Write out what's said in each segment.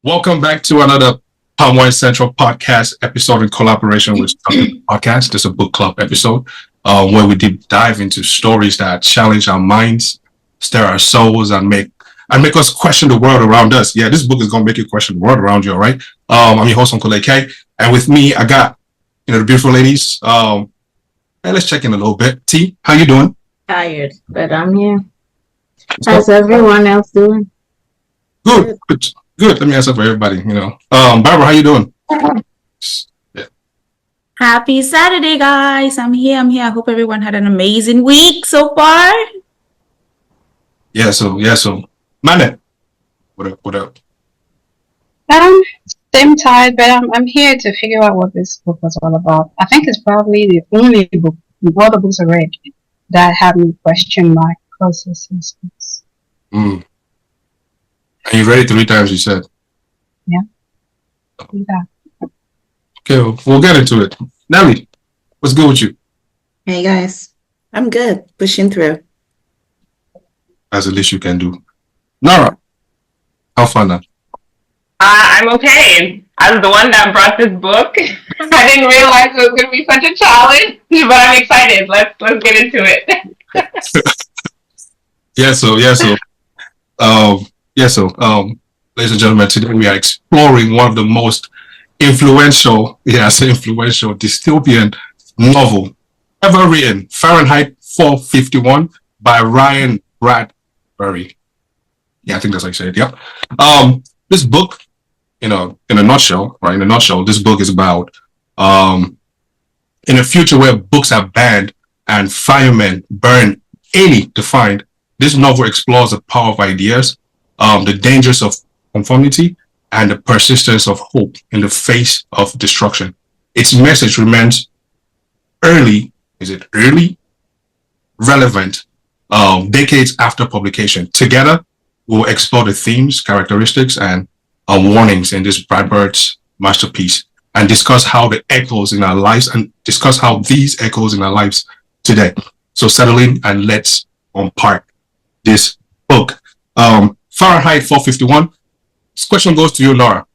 Welcome back to another Palm Wine Central podcast episode in collaboration with Dystopian Podcast. This is a book club episode where we deep dive into stories that challenge our minds, stir our souls, and make us question the world around us. Yeah, this book is gonna make you question the world around you. All right. I'm your host Uncle AK, and with me I got the beautiful ladies. Hey, let's check in a little bit. T, how you doing? Tired, but I'm here. How's everyone else doing? Good. Good. Let me answer for everybody. Barbara, how you doing? Yeah. Happy Saturday, guys. I'm here. I hope everyone had an amazing week so far. Yeah. So, Mane, what up? Same tired, but I'm here to figure out what this book was all about. I think it's probably the only book of all the books I read that had me question my processes. Mm. And you read it 3 times, you said? Yeah. Okay, we'll get into it. Nelly, what's good with you? Hey guys, I'm good. Pushing through. That's the least you can do. Nara, how fun now? I'm okay. I was the one that brought this book. I didn't realize it was going to be such a challenge, but I'm excited. Let's get into it. Ladies and gentlemen, today we are exploring one of the most influential dystopian novel ever written, Fahrenheit 451 by Ray Bradbury. Yeah, I think that's how you say it. Yep. This book, in a nutshell, right? In a nutshell, this book is about in a future where books are banned and firemen burn any to find. This novel explores the power of ideas, the dangers of conformity, and the persistence of hope in the face of destruction. Its message remains early, relevant, decades after publication. Together, we'll explore the themes, characteristics, and warnings in this Bradbury's masterpiece, and discuss how these echoes in our lives today. So settle in and let's unpack this book. Fahrenheit 451. This question goes to you, Laura.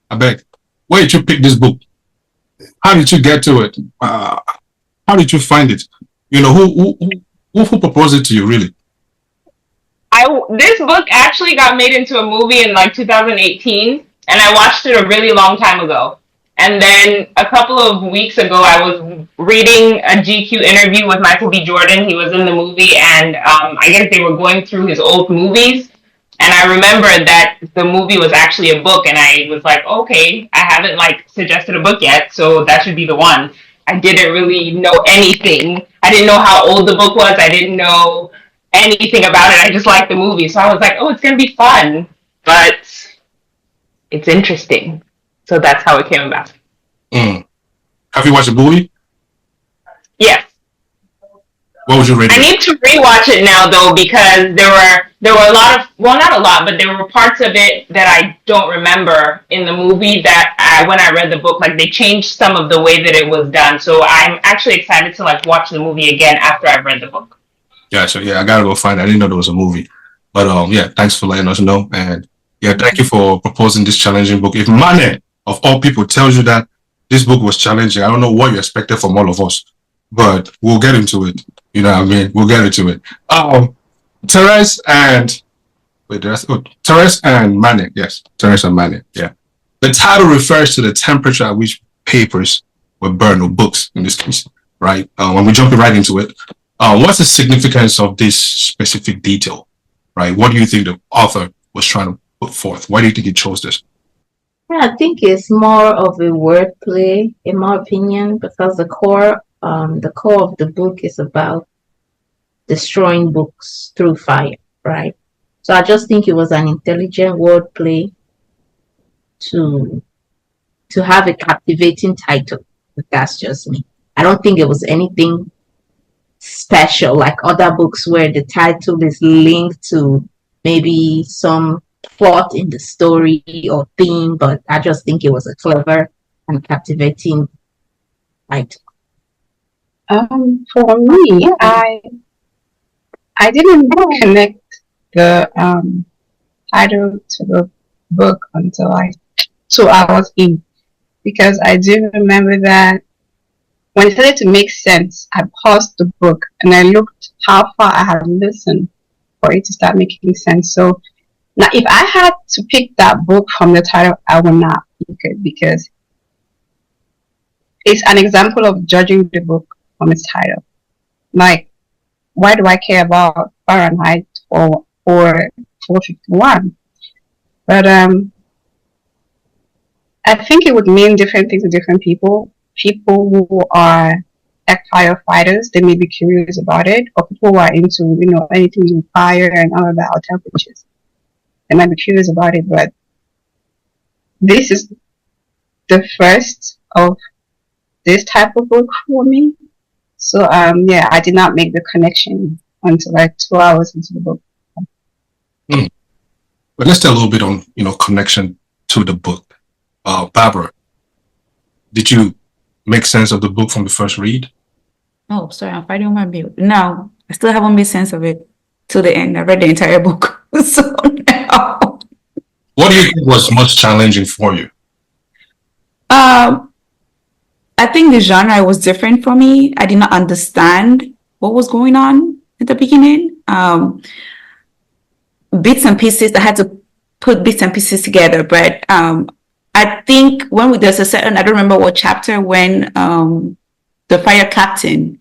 I beg. Where did you pick this book? How did you get to it? How did you find it? Who proposed it to you, really? This book actually got made into a movie in 2018, and I watched it a really long time ago. And then a couple of weeks ago, I was reading a GQ interview with Michael B. Jordan. He was in the movie, and I guess they were going through his old movies. And I remembered that the movie was actually a book, and I was like, okay, I haven't suggested a book yet, so that should be the one. I didn't really know anything. I didn't know how old the book was. I didn't know anything about it. I just liked the movie. So I was like, oh, it's going to be fun. But it's interesting. So that's how it came about. Have you watched the movie? Yes. What was your rating? I need to rewatch it now, though, because there were a lot of, well, not a lot, but there were parts of it that I don't remember in the movie that when I read the book, they changed some of the way that it was done. So I'm actually excited to watch the movie again after I've read the book. Gotcha. Yeah, I gotta go find it. I didn't know there was a movie. But yeah, thanks for letting us know. And yeah, thank you for proposing this challenging book. If Mane, of all people, tells you that this book was challenging, I don't know what you expected from all of us. But we'll get into it. You know what I mean? We'll get into it. Therese and Mane. Yes, Therese and Mane. Yeah. The title refers to the temperature at which papers were burned, or books in this case, right? When we jump right into it, what's the significance of this specific detail, right? What do you think the author was trying to put forth? Why do you think he chose this? Yeah, I think it's more of a wordplay, in my opinion, because the core of the book is about destroying books through fire, right? So I just think it was an intelligent wordplay to have a captivating title. But that's just me. I don't think it was anything special like other books where the title is linked to maybe some plot in the story or theme, but I just think it was a clever and captivating title. For me, I didn't connect the title to the book until like 2 hours in, because I do remember that when it started to make sense, I paused the book and I looked how far I had listened for it to start making sense. So now, if I had to pick that book from the title, I would not pick it because it's an example of judging the book from its title. Like, why do I care about Fahrenheit or 451? But I think it would mean different things to different people. People who are firefighters, they may be curious about it, or people who are into, anything with fire and all of that, or temperatures. They might be curious about it, but this is the first of this type of book for me. So, yeah, I did not make the connection until like 2 hours into the book. But let's tell a little bit on, connection to the book. Barbara, did you make sense of the book from the first read? Oh, sorry, I'm fighting on my mute. No, I still haven't made sense of it to the end. I read the entire book. So now. What do you think was most challenging for you? I think the genre was different for me. I did not understand what was going on at the beginning. Bits and pieces, I had to put bits and pieces together. But I think there's a certain, I don't remember what chapter, when the fire captain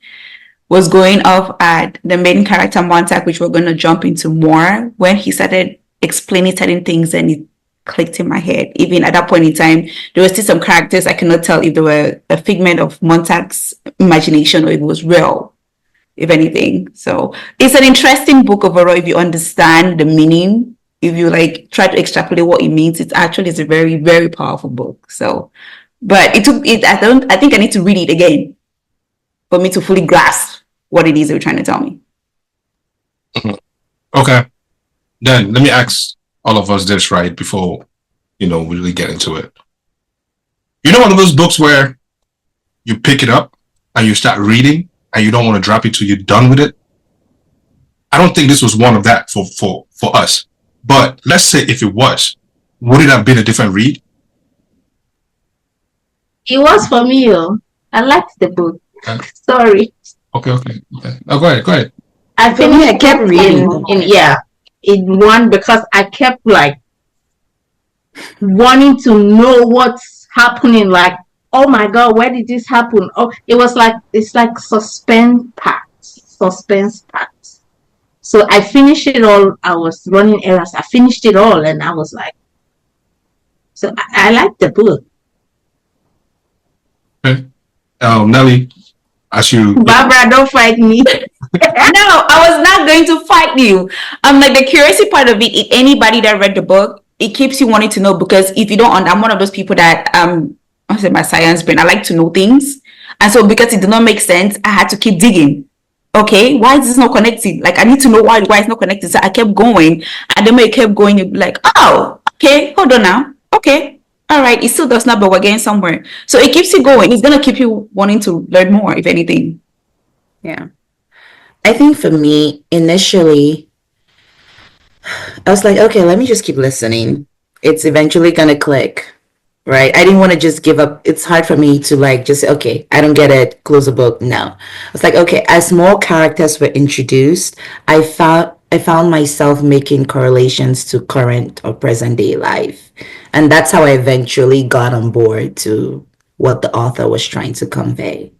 was going off at the main character Montag, which we're going to jump into more, when he started explaining certain things and it clicked in my head. Even at that point in time, there were still some characters I cannot tell if they were a figment of Montag's imagination or if it was real, if anything. So it's an interesting book overall if you understand the meaning. If you try to extrapolate what it means, it's a very, very powerful book. So, but I think I need to read it again for me to fully grasp what it is they're trying to tell me. Okay. Then let me ask all of us this, right, before, we really get into it. One of those books where you pick it up and you start reading and you don't want to drop it till you're done with it? I don't think this was one of that for us. But let's say if it was, would it have been a different read? It was for me, I liked the book. Okay. Sorry. Okay. Oh, go ahead. I think I kept reading in one because I kept wanting to know what's happening. Like, oh my God, where did this happen? Oh, it's like suspense parts. So I finished it all. I was running errands. I finished it all, and I was like, so I liked the book. Okay. Nelly, as you... Barbara, don't fight me. No, I was not going to fight you. The curiosity part of it, if anybody that read the book, it keeps you wanting to know, because if you don't, I'm one of those people that, I say my science brain, I like to know things. And so because it did not make sense, I had to keep digging. Okay, why is this not connected? I need to know why it's not connected. So I kept going, and then when it kept going, you'd be like, oh, okay, hold on now. Okay, all right, it still does not, but we're getting somewhere. So it keeps you going. It's going to keep you wanting to learn more, if anything. Yeah. I think for me, initially, I was like, okay, let me just keep listening. It's eventually going to click, right? I didn't want to just give up. It's hard for me to just say, okay, I don't get it, close the book. No. I was like, okay, as more characters were introduced, I found myself making correlations to current or present day life. And that's how I eventually got on board to what the author was trying to convey.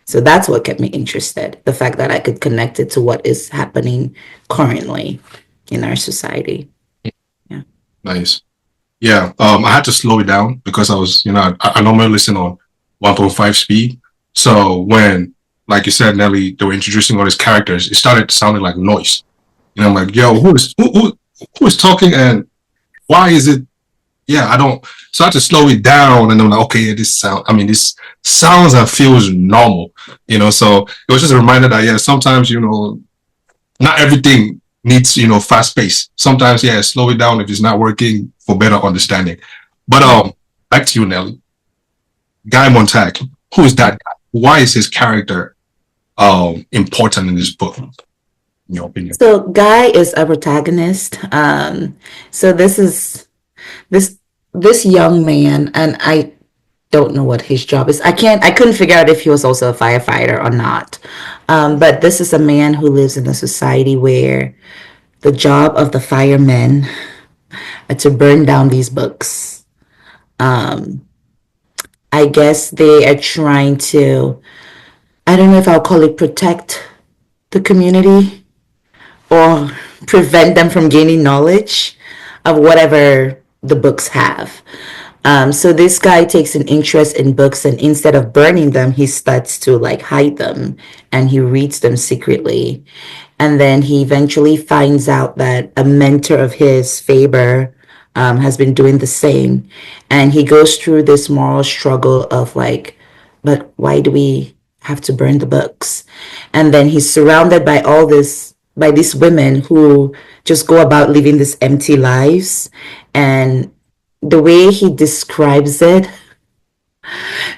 So that's what kept me interested. The fact that I could connect it to what is happening currently in our society. Yeah. Nice. Yeah. I had to slow it down because I was, I normally listen on 1.5 speed. So when, like you said, Nelly, they were introducing all these characters, it started sounding like noise. I'm like, yo, who is talking and why is it? Yeah, I don't. So I had to slow it down, and I'm like, okay, this sounds and feels normal, So it was just a reminder that sometimes not everything needs fast pace. Sometimes slow it down if it's not working for better understanding. But back to you, Nelly. Guy Montag, who is that guy? Why is his character important in this book? In your opinion? So Guy is a protagonist. So this is this young man, and I don't know what his job is. I couldn't figure out if he was also a firefighter or not. But this is a man who lives in a society where the job of the firemen are to burn down these books. I guess they are trying to, I don't know if I'll call it protect the community or prevent them from gaining knowledge of whatever the books have. So this guy takes an interest in books, and instead of burning them, he starts to like hide them, and he reads them secretly. And then he eventually finds out that a mentor of his, Faber, has been doing the same. And he goes through this moral struggle of like, but why do we have to burn the books? And then he's surrounded by by these women who just go about living these empty lives. And the way he describes it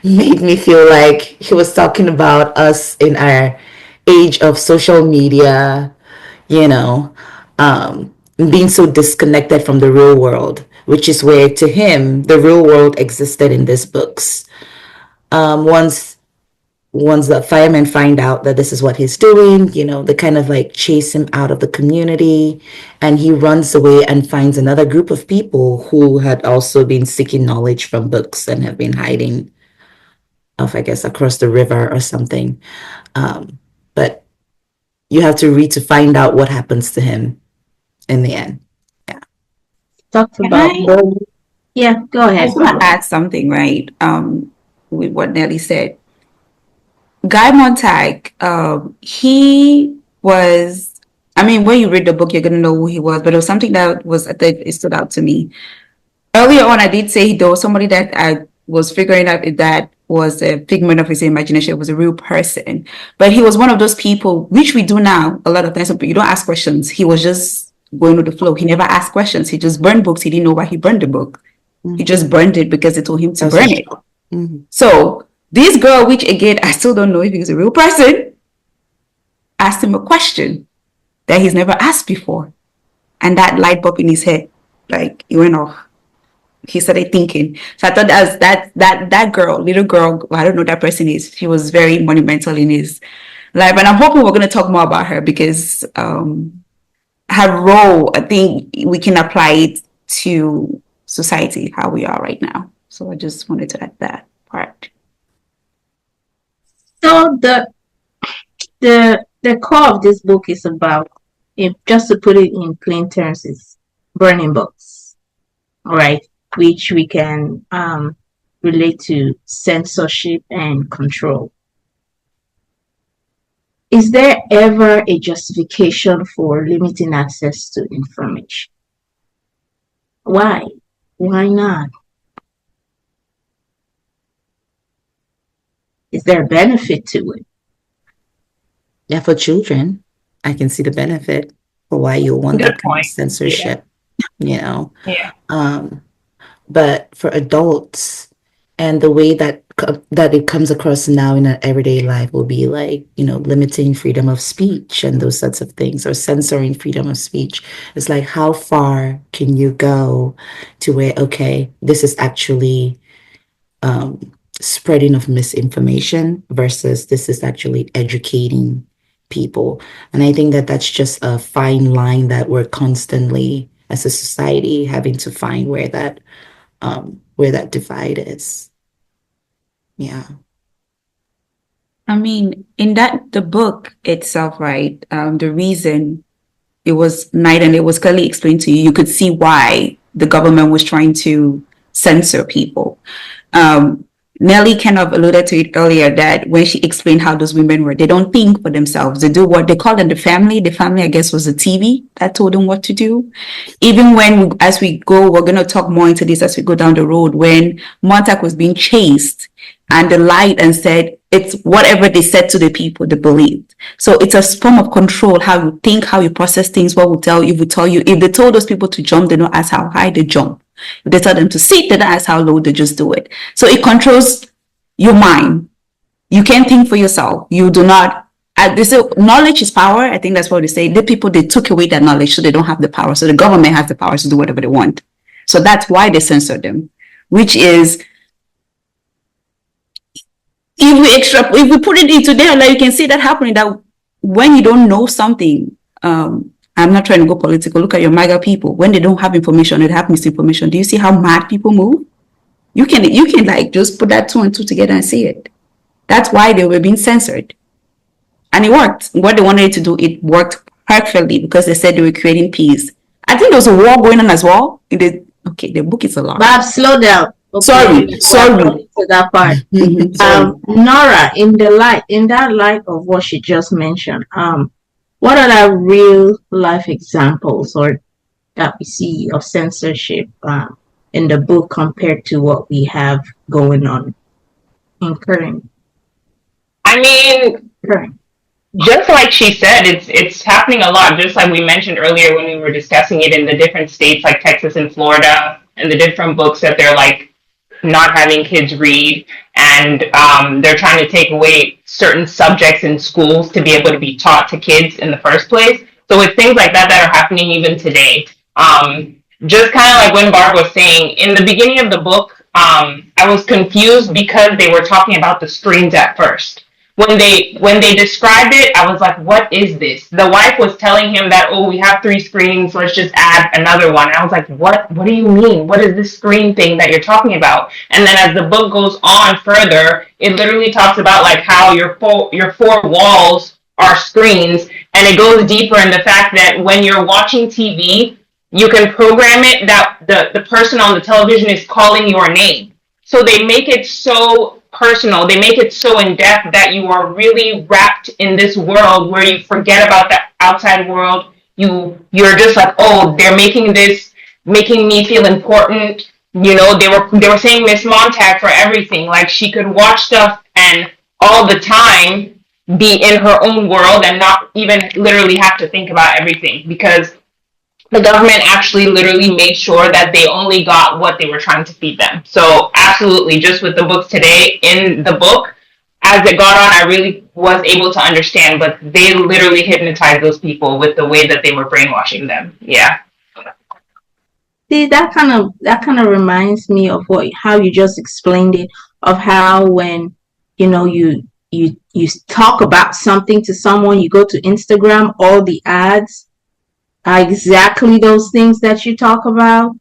made me feel like he was talking about us in our age of social media, you know, being so disconnected from the real world, which is where to him the real world existed in these books. Once the firemen find out that this is what he's doing, you know, they kind of like chase him out of the community, and he runs away and finds another group of people who had also been seeking knowledge from books and have been hiding off, I guess, across the river or something. But you have to read to find out what happens to him in the end. Yeah. Talked about yeah, go I ahead. just want to add something, right? With what Nelly said. Guy Montag, he was, I mean, when you read the book, you're going to know who he was, but it was something that I think it stood out to me. Earlier on, I did say there was somebody that I was figuring out if that was a figment of his imagination, it was a real person. But he was one of those people, which we do now a lot of times, but you don't ask questions. He was just going with the flow. He never asked questions. He just burned books. He didn't know why he burned the book. He just burned it because they told him to burn it. So this girl, which again, I still don't know if he's a real person, asked him a question that he's never asked before. And that light bulb in his head, like, it went off. He started thinking. So I thought that girl, little girl, I don't know who that person is. She was very monumental in his life. And I'm hoping we're going to talk more about her because her role, I think we can apply it to society, how we are right now. So I just wanted to add that part. So the core of this book is about, just to put it in plain terms, is burning books, all right, which we can relate to censorship and control. Is there ever a justification for limiting access to information? Why? Why not? Is there a benefit to it? Yeah, for children, I can see the benefit for why you want that kind of censorship, you know. Yeah. But for adults, and the way that it comes across now in our everyday life will be like, you know, limiting freedom of speech and those sorts of things, or censoring freedom of speech. It's like, how far can you go to where, okay, this is actually spreading of misinformation versus this is actually educating people. And I think that that's just a fine line that we're constantly, as a society, having to find where that divide is. Yeah. I mean, in the book itself, right? The reason it was night and it was clearly explained to you, you could see why the government was trying to censor people. Nelly kind of alluded to it earlier that when she explained how those women were, they don't think for themselves. They do what they call them the family. The family, I guess, was the TV that told them what to do. Even when, as we go, we're going to talk more into this as we go down the road, when Montag was being chased and they lied and said, it's whatever they said to the people, they believed. So it's a form of control, how you think, how you process things, what will tell you. If they told those people to jump, they don't ask how high they jump. If they tell them to sit, they don't ask how low, they just do it. So it controls your mind. You can't think for yourself. You do not. They say knowledge is power. I think that's what they say. The people, they took away that knowledge, so they don't have the power. So the government has the power to do whatever they want. So that's why they censor them, which is, if we put it into there, like you can see that happening, that when you don't know something, I'm not trying to go political. Look at your MAGA people. When they don't have information, they have misinformation. Do you see how mad people move? You can like just put that 2 and 2 together and see it. That's why they were being censored. And it worked. What they wanted it to do, it worked perfectly because they said they were creating peace. I think there was a war going on as well. The book is a lot. Bob, slow down. Okay. Sorry. To that part. Nora, in that light of what she just mentioned, what are the real life examples or that we see of censorship in the book compared to what we have going on in current? I mean, just like she said, it's happening a lot. Just like we mentioned earlier when we were discussing it in the different states like Texas and Florida, and the different books that they're like not having kids read, and they're trying to take away certain subjects in schools to be able to be taught to kids in the first place. So it's things like that that are happening even today. Just kind of like when Barb was saying, in the beginning of the book, I was confused because they were talking about the screens at first. When they described it, I was like, what is this? The wife was telling him that, oh, we have 3 screens, let's just add another one. And I was like, what do you mean? What is this screen thing that you're talking about? And then as the book goes on further, it literally talks about like how your 4 walls are screens. And it goes deeper in the fact that when you're watching TV, you can program it that the person on the television is calling your name. So they make it so personal, they make it so in depth that you are really wrapped in this world where you forget about the outside world. You're just like, oh, they're making me feel important. You know, they were saying Miss Montag for everything. Like she could watch stuff and all the time be in her own world and not even literally have to think about everything, because the government actually literally made sure that they only got what they were trying to feed them. So absolutely, just with the books today, in the book, as it got on, I really was able to understand, but they literally hypnotized those people with the way that they were brainwashing them. Yeah. See, that kind of reminds me of how you just explained it, of how when you talk about something to someone, you go to Instagram, all the ads are exactly those things that you talk about.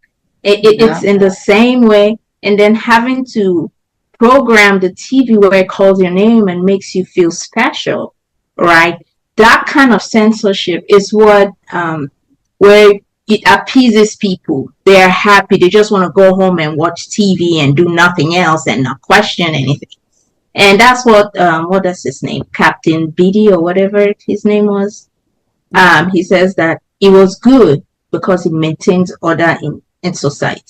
It's in the same way, and then having to program the TV where it calls your name and makes you feel special, right? That kind of censorship is what where it appeases people. They're happy. They just want to go home and watch TV and do nothing else and not question anything. And that's what is his name? Captain Beatty or whatever his name was. He says that it was good because it maintains order in society.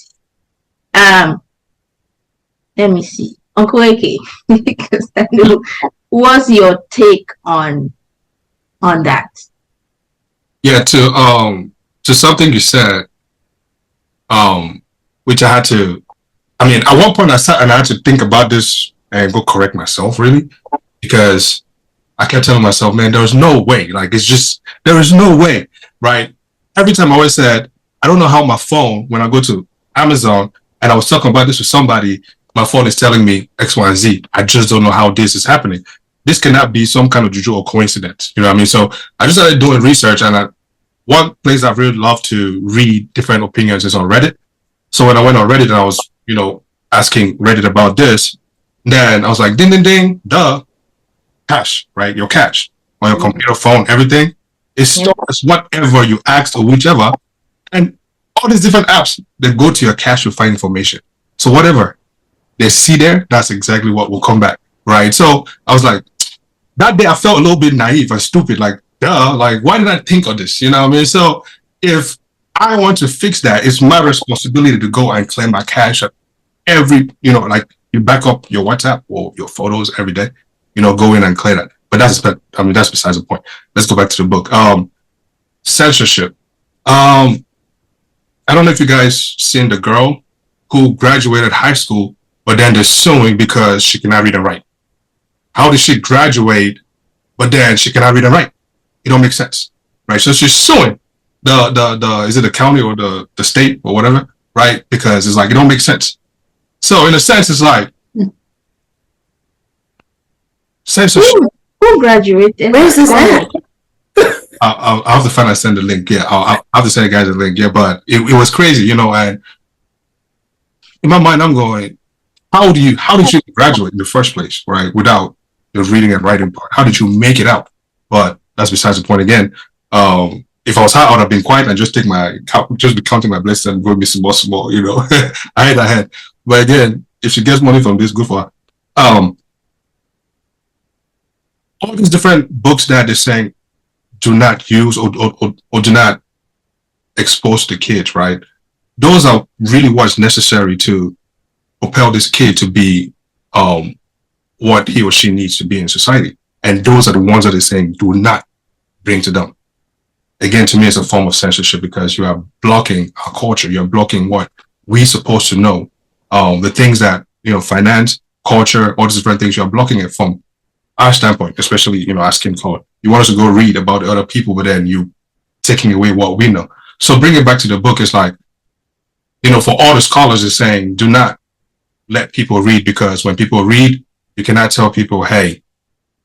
Let me see. Uncle AK, because I know, what's your take on that? Yeah, to something you said, which I had to, I mean, at one point I sat and I had to think about this and go correct myself, really, because I kept telling myself, man, there's no way. Like, there is no way, right? Every time I always said, I don't know how my phone, when I go to Amazon and I was talking about this with somebody, my phone is telling me X, Y, and Z. I just don't know how this is happening. This cannot be some kind of juju or coincidence. You know what I mean? So I just started doing research, and one place I've really loved to read different opinions is on Reddit. So when I went on Reddit and I was, asking Reddit about this, then I was like, ding, ding, ding, duh, cache, right? Your cache on your computer, phone, everything. It stores whatever you asked or whichever, and all these different apps that go to your cache will find information. So whatever they see there, that's exactly what will come back, right? So I was like, that day I felt a little bit naive and stupid, like, duh, like, why did I think of this? You know what I mean? So if I want to fix that, it's my responsibility to go and claim my cache at every, like you back up your WhatsApp or your photos every day, go in and clear that. But that's besides the point. Let's go back to the book. Censorship. I don't know if you guys seen the girl who graduated high school, but then they're suing because she cannot read and write. How did she graduate, but then she cannot read and write? It don't make sense, right? So she's suing the is it the county or the state or whatever right? Because it's like, it don't make sense. So in a sense, it's like censorship. Who graduated? Where is this at? I'll have to find and send the link. Yeah, I'll have to send you guys the link. Yeah, but it was crazy, you know. And in my mind, I'm going, how did you graduate in the first place, right? Without the reading and writing part, how did you make it out? But that's besides the point. Again, if I was high, I would have been quiet and just be counting my blessings and going me small, you know. I had. But again, if she gets money from this, good for her. All these different books that they're saying do not use or do not expose the kids, right? Those are really what's necessary to propel this kid to be what he or she needs to be in society. And those are the ones that they're saying do not bring to them. Again, to me, it's a form of censorship because you are blocking our culture. You're blocking what we're supposed to know. The things that, you know, finance, culture, all these different things, you're blocking it from our standpoint, especially, you know, our skin color. You want us to go read about the other people, but then you taking away what we know. So bring it back to the book. It's like, you know, for all the scholars is saying, do not let people read, because when people read, you cannot tell people, hey,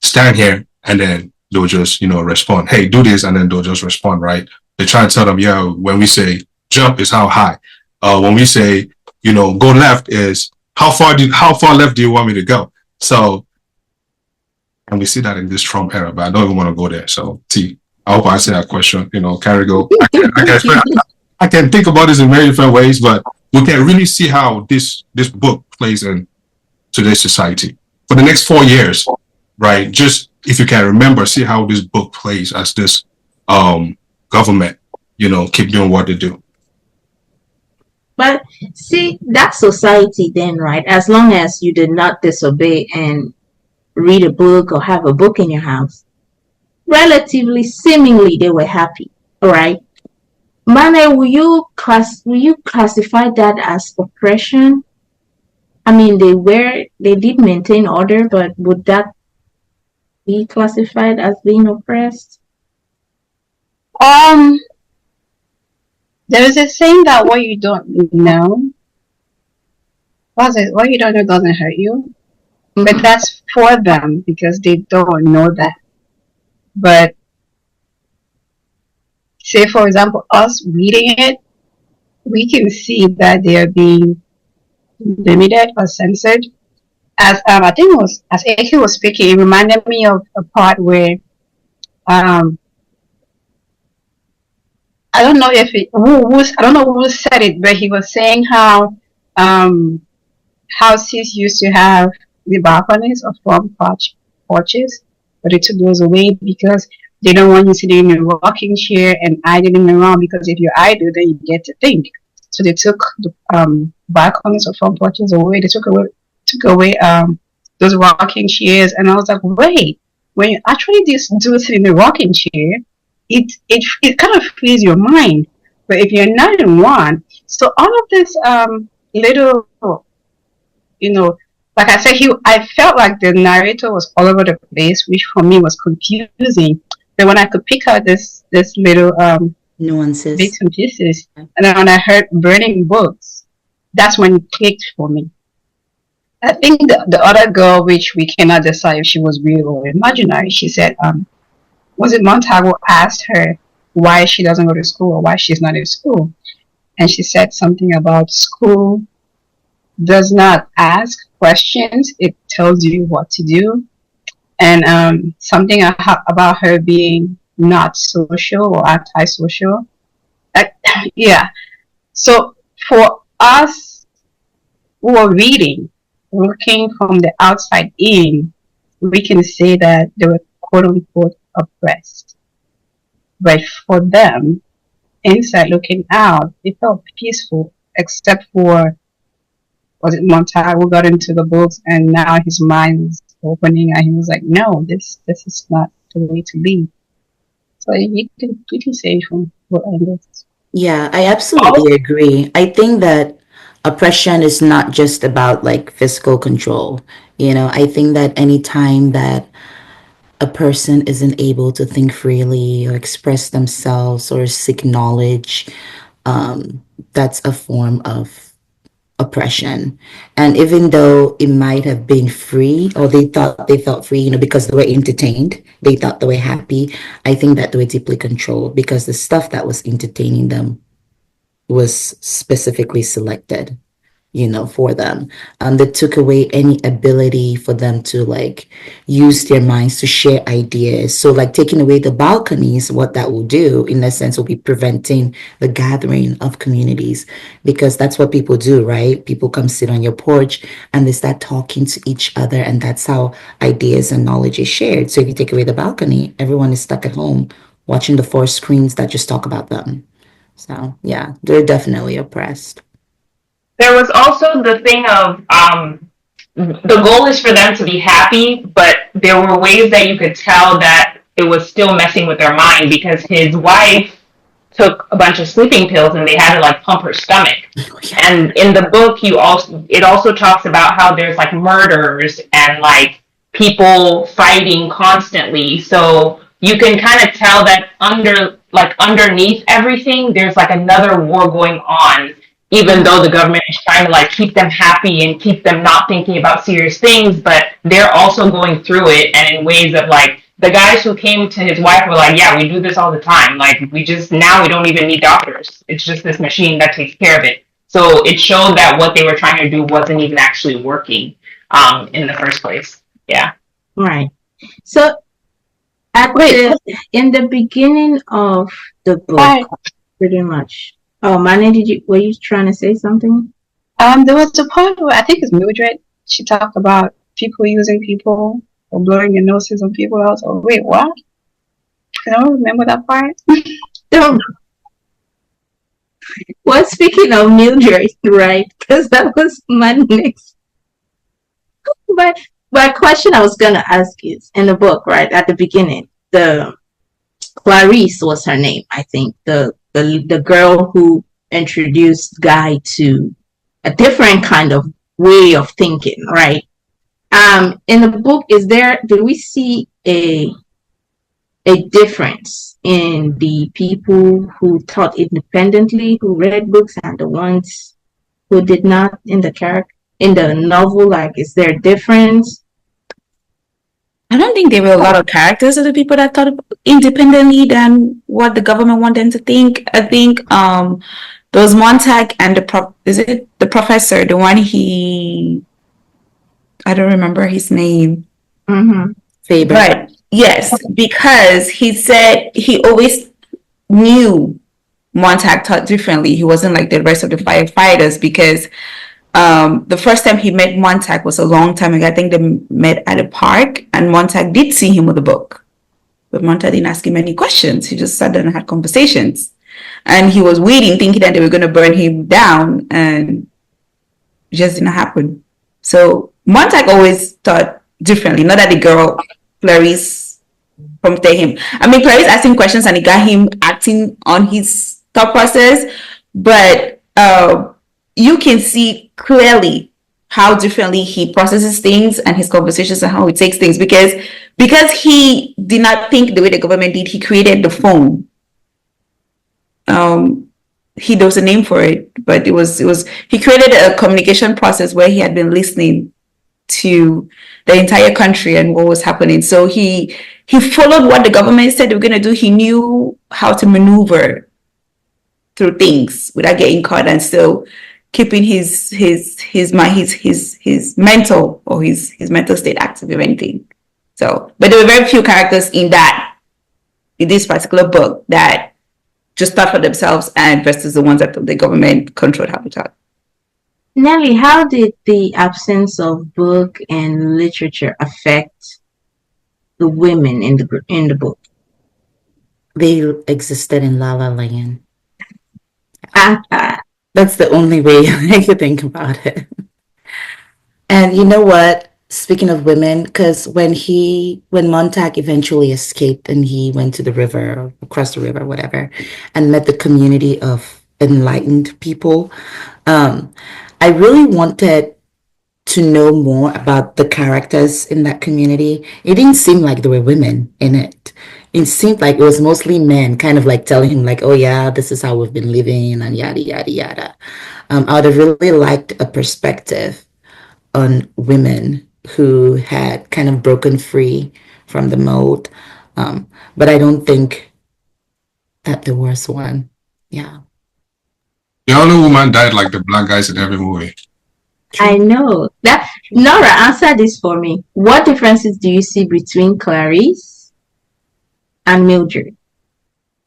stand here, and then they'll just, you know, respond. Hey, do this, and then they'll just respond, right? They try and tell them, yeah, when we say jump is how high. When we say, you know, go left is how far left do you want me to go? So, and we see that in this Trump era, but I don't even want to go there. So, T, I hope I answered that question. You know, can we go? I can think about this in very different ways, but we can really see how this book plays in today's society for the next 4 years, right? Just if you can remember, see how this book plays as this government, you know, keep doing what they do. But see, that society then, right? As long as you did not disobey and read a book or have a book in your house, relatively, seemingly, they were happy, all right? Mane, will you classify that as oppression? I mean, they did maintain order, but would that be classified as being oppressed? There is a saying that what you don't know, what you don't know doesn't hurt you. But that's for them because they don't know that. But say, for example, us reading it, we can see that they are being limited or censored. As I think it was, as Eke was speaking, it reminded me of a part where I don't know if I don't know who said it, but he was saying how houses used to have the balconies or front porches, but they took those away because they don't want you sitting in a rocking chair and idling around, because if you idle, then you get to think. So they took the balconies or front porches away. They took away those rocking chairs, and I was like, wait, when you actually do sit in a rocking chair, it kind of frees your mind. But if you're not in one, so all of this little, you know, like I said, I felt like the narrator was all over the place, which for me was confusing. But when I could pick out this little nuances, bits and pieces, and then when I heard burning books, that's when it clicked for me. I think the other girl, which we cannot decide if she was real or imaginary, she said, was it Montag who asked her why she doesn't go to school or why she's not in school? And she said something about school does not ask questions, it tells you what to do. And something about her being not social or antisocial. Yeah. So for us who are reading, looking from the outside in, we can say that they were quote unquote oppressed. But for them, inside looking out, it felt peaceful, except for, was it Montag who got into the books and now his mind is opening and he was like, no, this is not the way to be. So you can say from what angles. Yeah, I absolutely agree. I think that oppression is not just about like physical control. You know, I think that anytime that a person isn't able to think freely or express themselves or seek knowledge, that's a form of oppression. And even though it might have been free, or they thought they felt free, because they were entertained, they thought they were happy, I think that they were deeply controlled because the stuff that was entertaining them was specifically selected, for them. That took away any ability for them to use their minds to share ideas. So taking away the balconies, what that will do in a sense will be preventing the gathering of communities, because that's what people do, right? People come sit on your porch and they start talking to each other, and that's how ideas and knowledge is shared. So if you take away the balcony, everyone is stuck at home watching the four screens that just talk about them. So yeah, they're definitely oppressed. There was also the thing of the goal is for them to be happy, but there were ways that you could tell that it was still messing with their mind, because his wife took a bunch of sleeping pills and they had to pump her stomach. And in the book, it also talks about how there's murders and people fighting constantly. So you can kind of tell that underneath everything, there's another war going on, even though the government is trying to keep them happy and keep them not thinking about serious things, but they're also going through it, and in ways of the guys who came to his wife were yeah, we do this all the time. We don't even need doctors. It's just this machine that takes care of it. So it showed that what they were trying to do wasn't even actually working in the first place. Yeah. Right. So in the beginning of the book, pretty much. Oh, Mane, were you trying to say something? There was a part where I think it's Mildred. She talked about people using people or blowing your noses on people. I was like, wait, what? I don't remember that part. Well, speaking of Mildred, right? Because that was my next. But my question I was gonna ask is, in the book, right at the beginning, the Clarisse was her name, I think. The girl who introduced Guy to a different kind of way of thinking, right? In the book, do we see a difference in the people who thought independently, who read books, and the ones who did not in the novel? Is there a difference? I don't think there were a lot of characters of the people that thought independently than what the government wanted them to think. I think there was Montag and the professor, the one I don't remember his name. Mm-hmm. Faber. Right. Yes, because he said he always knew Montag thought differently. He wasn't like the rest of the firefighters, because the first time he met Montag was a long time ago. I think they met at a park, and Montag did see him with a book. But Montag didn't ask him any questions. He just sat there and had conversations. And he was waiting, thinking that they were going to burn him down, and it just didn't happen. So Montag always thought differently. Not that the girl, Clarisse, prompted him. I mean, Clarisse asked him questions and it got him acting on his thought process. But you can see clearly how differently he processes things and his conversations and how he takes things, because he did not think the way the government did. He created the phone. There was a name for it, but it was he created a communication process where he had been listening to the entire country and what was happening. So he followed what the government said they were going to do. He knew how to maneuver through things without getting caught and still keeping his mental or his mental state active, if anything. So, but there were very few characters in this particular book that just thought for themselves, and versus the ones that the government controlled how to talk. Nelly, how did the absence of book and literature affect the women in the book? They existed in La La Land. Uh-huh. That's the only way I could think about it. And you know what? Speaking of women, because when Montag eventually escaped and he went to the river, across the river, whatever, and met the community of enlightened people, I really wanted to know more about the characters in that community, it didn't seem like there were women in it. It seemed like it was mostly men, kind of like telling him, like, "Oh yeah, this is how we've been living," and yada yada yada. I would have really liked a perspective on women who had kind of broken free from the mold, but I don't think that there was one. Yeah. The only woman died like the black guys in every movie. I know that. Nora, answer this for me. What differences do you see between Clarisse and Mildred?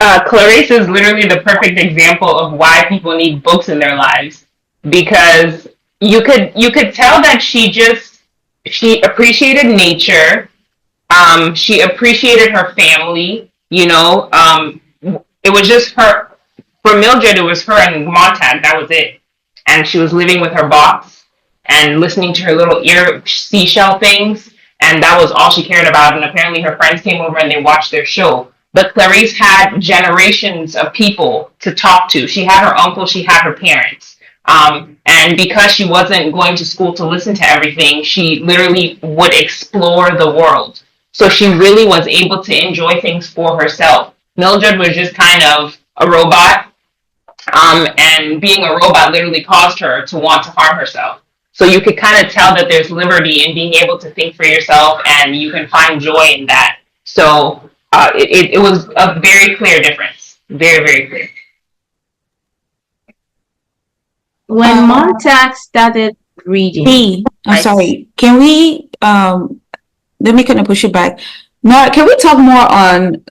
Clarisse is literally the perfect example of why people need books in their lives, because you could tell that she appreciated nature. She appreciated her family. It was just her. For Mildred, it was her and Montag. That was it, and she was living with her boss and listening to her little ear seashell things, and that was all she cared about. And apparently, her friends came over and they watched their show. But Clarisse had generations of people to talk to. She had her uncle, she had her parents. And because she wasn't going to school to listen to everything, she literally would explore the world. So she really was able to enjoy things for herself. Mildred was just kind of a robot, and being a robot literally caused her to want to harm herself. So you could kind of tell that there's liberty in being able to think for yourself, and you can find joy in that. So it was a very clear difference. Very, very clear. When Montag started reading, I'm sorry. Can we let me kind of push it back. Now, can we talk more on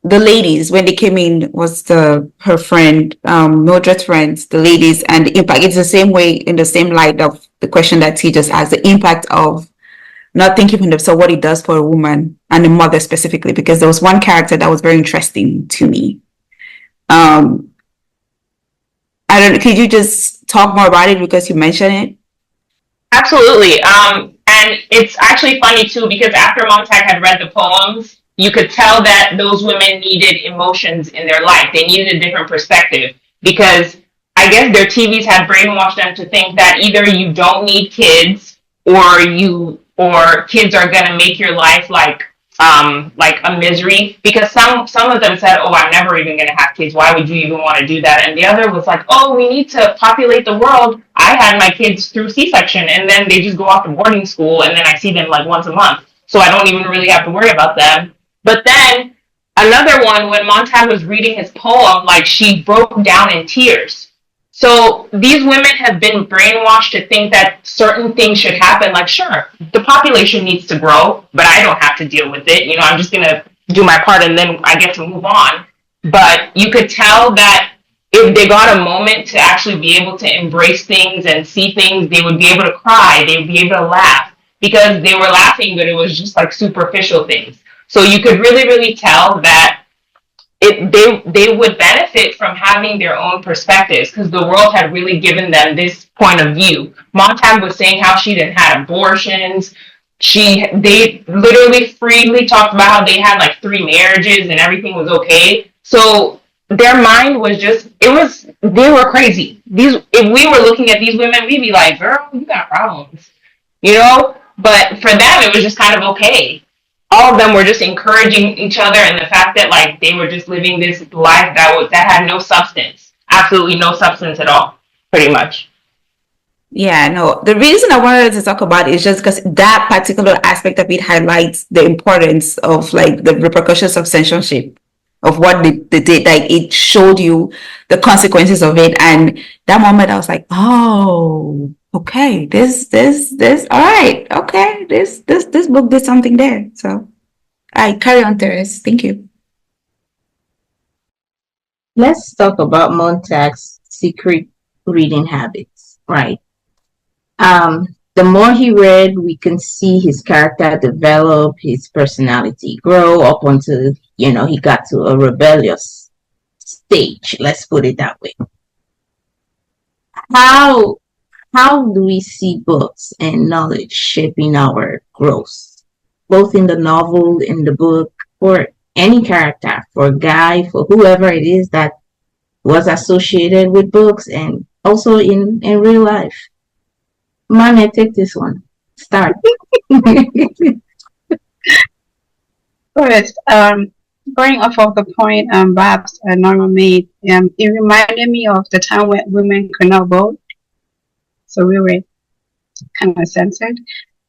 the ladies when they came in? Was her friend, Mildred's friends, the ladies, and the impact? It's the same way, in the same light of the question that he just asked, the impact of not thinking for themselves, what it does for a woman and a mother specifically, because there was one character that was very interesting to me. I don't know, could you just talk more about it because you mentioned it? Absolutely. And it's actually funny too, because after Montag had read the poems, you could tell that those women needed emotions in their life. They needed a different perspective, because I guess their TVs had brainwashed them to think that either you don't need kids, or kids are gonna make your life like a misery. Because some of them said, "Oh, I'm never even gonna have kids. Why would you even want to do that?" And the other was like, "Oh, we need to populate the world. I had my kids through C-section, and then they just go off to boarding school, and then I see them like once a month, so I don't even really have to worry about them." But then another one, when Montag was reading his poem, like, she broke down in tears. So these women have been brainwashed to think that certain things should happen. Like, sure, the population needs to grow, but I don't have to deal with it. I'm just going to do my part and then I get to move on. But you could tell that if they got a moment to actually be able to embrace things and see things, they would be able to cry, they would be able to laugh, because they were laughing, but it was just like superficial things. So you could really, really tell that they would benefit from having their own perspectives, because the world had really given them this point of view. Montag was saying how she didn't have abortions. They literally freely talked about how they had like 3 marriages and everything was okay. So their mind was they were crazy. If we were looking at these women, we'd be like, "Girl, you got problems," But for them, it was just kind of okay. All of them were just encouraging each other, and the fact that like they were just living this life that had no substance, absolutely no substance at all, pretty much. Yeah, no. The reason I wanted to talk about it is just because that particular aspect of it highlights the importance of like the repercussions of censorship, of what they did. Like, it showed you the consequences of it, and that moment I was like, oh, okay, this, all right, okay, this book did something there. So I carry on, Therese. Thank you. let's talk about Montag's secret reading habits, right? The more he read, we can see his character develop, his personality grow up until, he got to a rebellious stage. Let's put it that way. How do we see books and knowledge shaping our growth, both in the novel, in the book, for any character, for Guy, for whoever it is that was associated with books, and also in real life? Mane, take this one. Start. First, going off of the point Babs Norma made, it reminded me of the time when women could not vote, so we were kind of censored.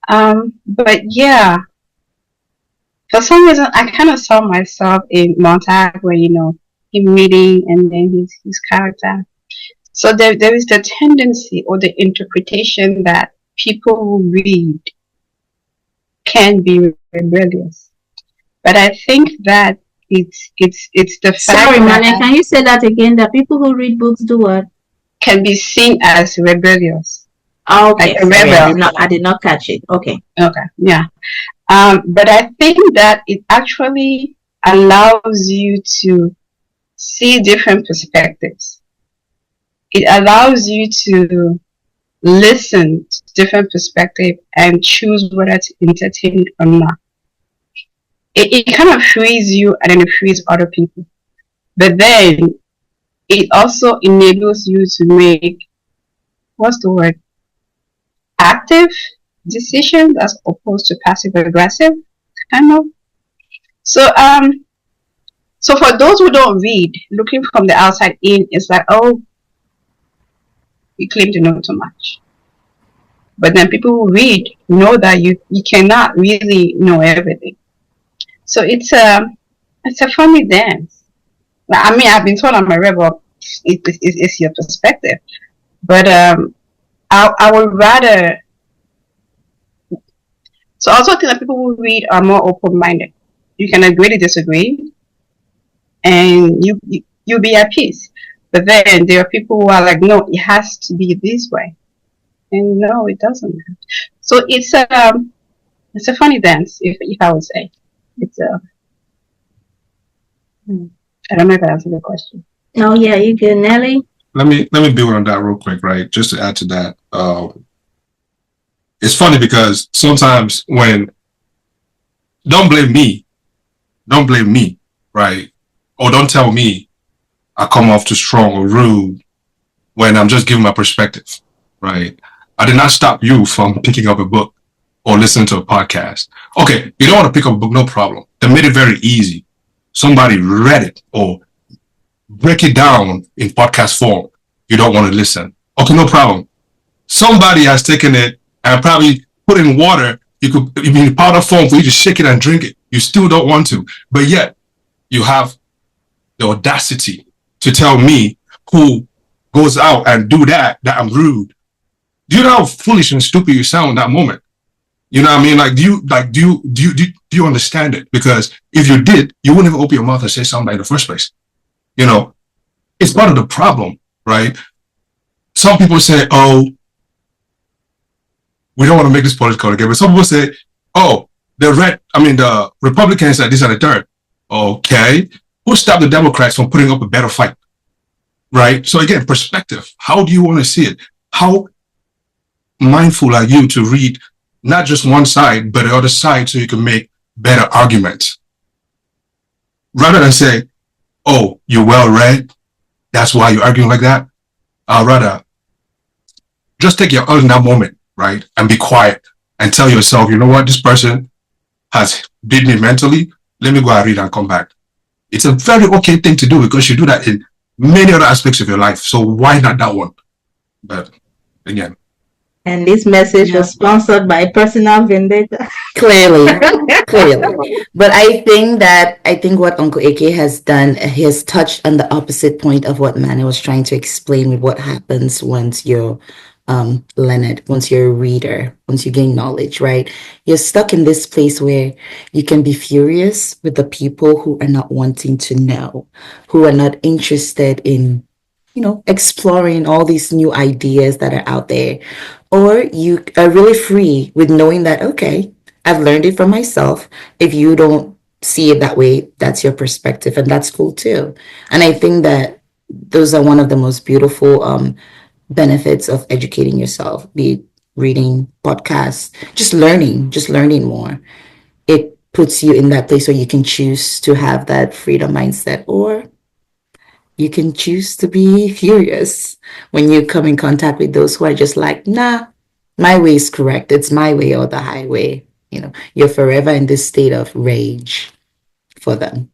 But yeah, for some reason, I kind of saw myself in Montag, where him reading and then his character. So there is the tendency or the interpretation that people who read can be rebellious. But I think that it's the fact Sorry, Mane, that can you say that again? That people who read books do what? can be seen as rebellious. Oh, okay, Like a sorry, rebel. I did not catch it. Okay. Okay, yeah. But I think that it actually allows you to see different perspectives. It allows you to listen to different perspectives and choose whether to entertain it or not. It kind of frees you and then it frees other people. But then it also enables you to make, what's the word, active decisions as opposed to passive aggressive, kind of. So so for those who don't read, looking from the outside in, it's like, oh, you claim to know too much. But then people who read know that you cannot really know everything. So it's a funny dance. I mean, I've been told I'm a rebel. It's your perspective, but I would rather. So I also think that people who read are more open-minded. You can agree to disagree, and you'll be at peace. But then there are people who are like, no, it has to be this way, and no, it doesn't. So it's a funny dance, if I would say. It's I don't know if I answered the question. Oh yeah, you good, Nelly? Let me build on that real quick, right? Just to add to that. It's funny because sometimes don't blame me, right? Or don't tell me I come off too strong or rude when I'm just giving my perspective, right? I did not stop you from picking up a book or listening to a podcast. Okay, you don't want to pick up a book, no problem. They made it very easy. Somebody read it or break it down in podcast form. You don't want to listen. Okay, no problem. Somebody has taken it and probably put it in water. You could in powder form for you to shake it and drink it. You still don't want to, but yet you have the audacity to tell me, who goes out and do that I'm rude. Do you know how foolish and stupid you sound in that moment? You know what I mean? Like, do you understand it? Because if you did, you wouldn't even open your mouth and say something in the first place. You know, it's part of the problem, right? Some people say, oh, we don't want to make this political again, but some people say, oh, the Republicans said this and the third. Okay. Who stopped the Democrats from putting up a better fight? Right? So again, perspective. How do you want to see it? How mindful are you to read not just one side, but the other side so you can make better arguments? Rather than say, oh, you're well read, that's why you're arguing like that. I'd rather just take your own in that moment, right? And be quiet and tell yourself, you know what, this person has beat me mentally. Let me go and read and come back. It's a very okay thing to do because you do that in many other aspects of your life. So why not that one? But again. And this message was sponsored by Personal Vendetta. Clearly. But I think what Uncle AK has done, he has touched on the opposite point of what Manny was trying to explain with what happens once you're Leonard, once you're a reader, once you gain knowledge, right? You're stuck in this place where you can be furious with the people who are not wanting to know, who are not interested in, exploring all these new ideas that are out there. Or you are really free with knowing that, okay, I've learned it from myself. If you don't see it that way, that's your perspective, and that's cool too. And I think that those are one of the most beautiful benefits of educating yourself, be it reading, podcasts, just learning more. It puts you in that place where you can choose to have that freedom mindset, or you can choose to be furious when you come in contact with those who are just like, nah, My way is correct. It's my way or the highway. You're forever in this state of rage for them.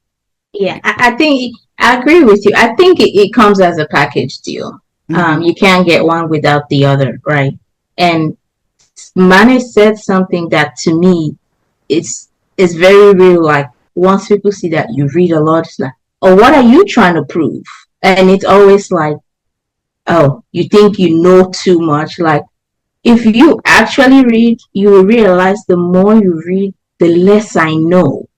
Yeah, I think I agree with you. I think it comes as a package deal. You can't get one without the other, right? And Mane said something that to me is very real. Like once people see that you read a lot, it's like, oh, what are you trying to prove? And it's always like, oh, you think you know too much. Like if you actually read, you will realize the more you read, the less I know.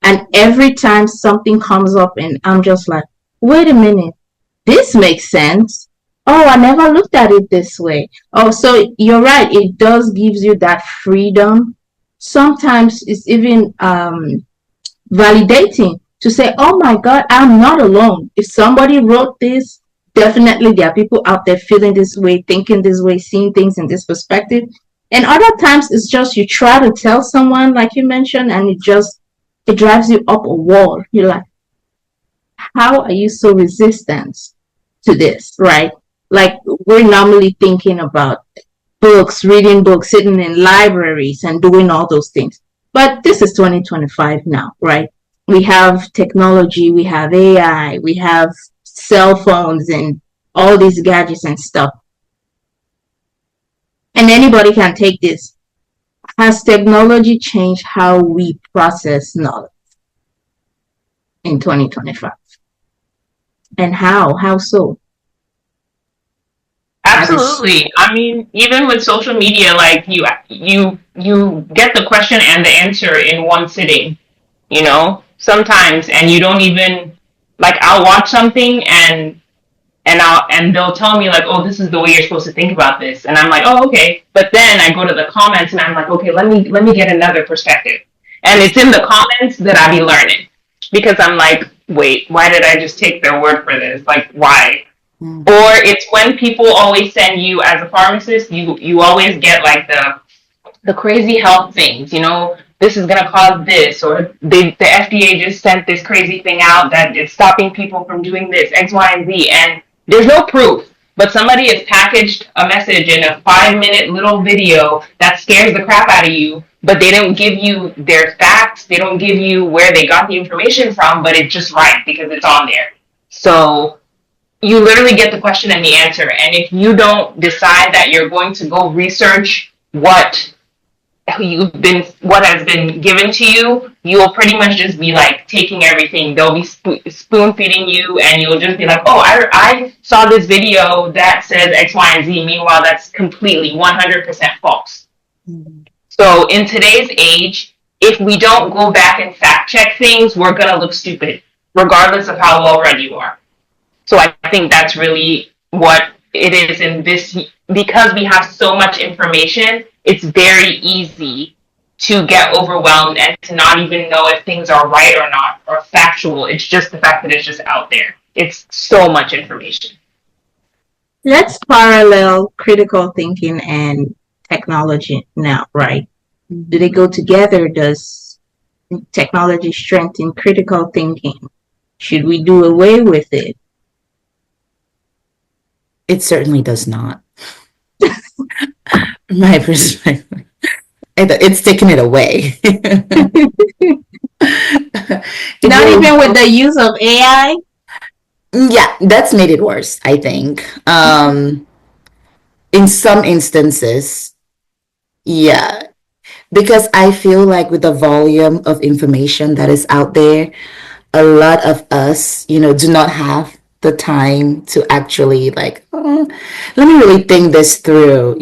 And every time something comes up and I'm just like, wait a minute, this makes sense. Oh, I never looked at it this way. Oh, so you're right. It does gives you that freedom. Sometimes it's even validating to say, oh my God, I'm not alone. If somebody wrote this, definitely there are people out there feeling this way, thinking this way, seeing things in this perspective. And other times it's just you try to tell someone, like you mentioned, and it drives you up a wall. You're like, how are you so resistant to this, right? Like we're normally thinking about books, reading books, sitting in libraries and doing all those things. But this is 2025 now, right? We have technology, we have AI, we have cell phones and all these gadgets and stuff. And anybody can take this. Has technology changed how we process knowledge in 2025? And how? How so? Absolutely. I mean, even with social media, like you get the question and the answer in one sitting, sometimes, and you don't even like I'll watch something and they'll tell me like, oh, this is the way you're supposed to think about this, and I'm like, oh, okay. But then I go to the comments and I'm like, okay, let me get another perspective, and it's in the comments that I be learning because I'm like, wait, why did I just take their word for this? Like, why? Or it's when people always send you as a pharmacist, you always get like the crazy health things, this is gonna cause this, or the FDA just sent this crazy thing out that it's stopping people from doing this, X, Y, and Z, and there's no proof. But somebody has packaged a message in a 5-minute little video that scares the crap out of you, but they don't give you their facts, they don't give you where they got the information from, but it's just right because it's on there. So you literally get the question and the answer. And if you don't decide that you're going to go research what has been given to you, you'll pretty much just be like taking everything. They'll be spoon feeding you, and you'll just be like, oh, I saw this video that says X, Y, and Z. Meanwhile, that's completely 100% false. Mm-hmm. So in today's age, if we don't go back and fact check things, we're going to look stupid, regardless of how well read you are. So I think that's really what it is in this, because we have so much information, it's very easy to get overwhelmed and to not even know if things are right or not, or factual. It's just the fact that it's just out there. It's so much information. Let's parallel critical thinking and technology now, right? Do they go together? Does technology strengthen critical thinking? Should we do away with it? It certainly does not. My perspective. It's taking it away. Not even with the use of AI? Yeah, that's made it worse, I think. In some instances, yeah. Because I feel like with the volume of information that is out there, a lot of us, do not have the time to actually like, let me really think this through,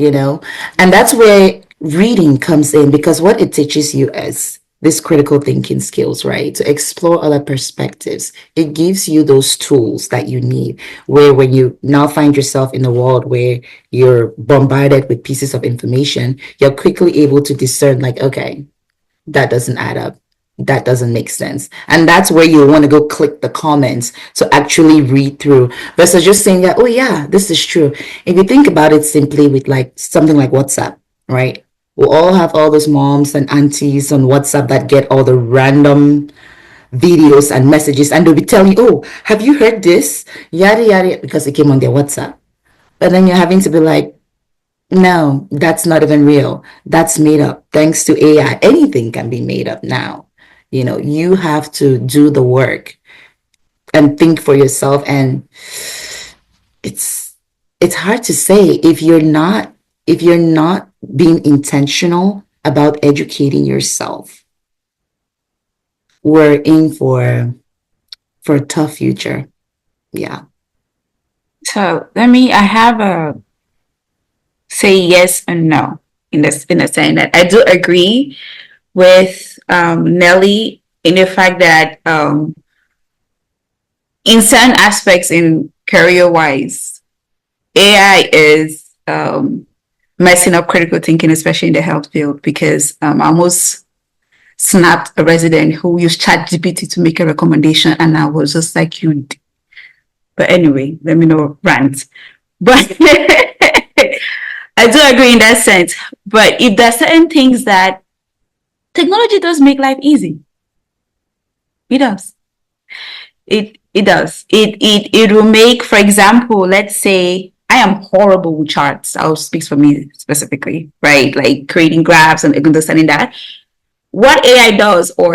and that's where reading comes in, because what it teaches you is this critical thinking skills, right? To explore other perspectives. It gives you those tools that you need, where when you now find yourself in a world where you're bombarded with pieces of information, you're quickly able to discern like, okay, that doesn't add up. That doesn't make sense. And that's where you want to go click the comments to actually read through versus just saying that, oh yeah, this is true. If you think about it simply with like something like WhatsApp, right? We all have all those moms and aunties on WhatsApp that get all the random videos and messages, and they'll be telling you, oh, have you heard this? Yada, yada, because it came on their WhatsApp. But then you're having to be like, No, that's not even real. That's made up. Thanks to AI, anything can be made up now. You have to do the work and think for yourself. And it's hard to say if you're not being intentional about educating yourself. We're in for a tough future. Yeah. So I have a say yes and no in a sense that I do agree with Nelly in the fact that in certain aspects in career wise, AI is messing up critical thinking, especially in the health field, because I almost snapped a resident who used ChatGPT to make a recommendation, and I was just like, you. But anyway, let me know rant. But I do agree in that sense. But if there are certain things that technology does make life easy, it does. It does. It will make, for example, let's say I am horrible with charts. I'll speak for me specifically, right? Like creating graphs and understanding that. What AI does or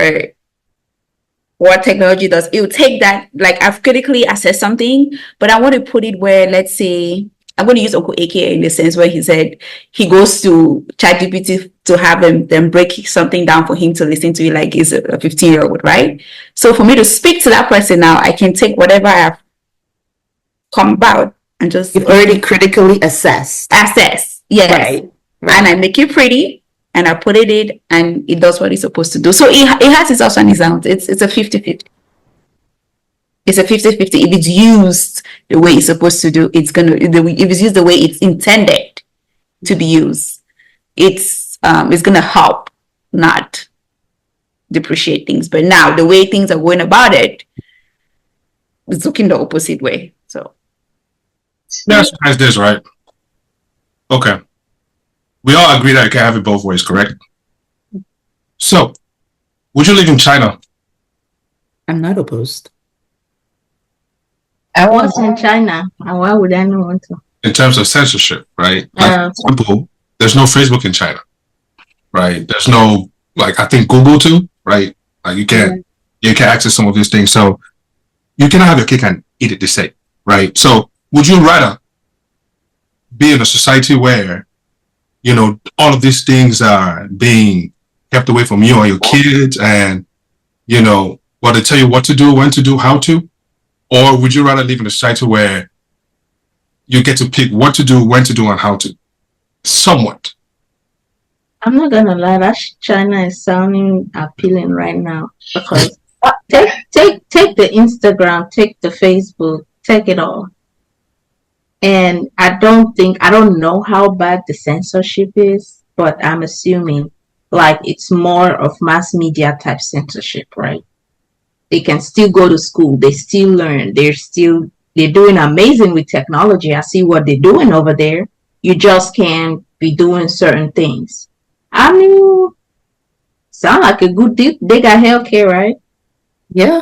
what technology does, it will take that, like I've critically assessed something, but I want to put it where, let's say, I'm going to use Uncle AK in the sense where he said he goes to ChatGPT to have them then break something down for him to listen to it like he's a 15-year-old, right? So for me to speak to that person now, I can take whatever I have come about and just... You've already critically assessed. Yes. Right. And I make it pretty and I put it in and it does what it's supposed to do. So it has its ups and its downs. It's a 50-50. It's a 50-50. If it's used the way it's supposed to do, if it's used the way it's intended to be used, it's gonna help, not depreciate things. But now the way things are going about it, it's looking the opposite way. So That's this, right? Okay. We all agree that you can have it both ways, correct? So, would you live in China? I'm not opposed. I What's in China? And why would I not want to? In terms of censorship, right? Like, for example, there's no Facebook in China, right? There's no, like, I think Google too, right? Like, you can't access some of these things. So, you cannot have your cake and eat it the same, right? So, would you rather be in a society where, all of these things are being kept away from you and your kids and, they tell you what to do, when to do, how to? Or would you rather live in a society where you get to pick what to do, when to do, and how to? Somewhat. I'm not gonna lie, that China is sounding appealing right now because take the Instagram, take the Facebook, take it all. And I don't know how bad the censorship is, but I'm assuming like it's more of mass media type censorship, right? They can still go to school, they still learn, they're doing amazing with technology. I see what they're doing over there. You just can't be doing certain things. I mean, sound like a good deal. They got healthcare, right? Yeah,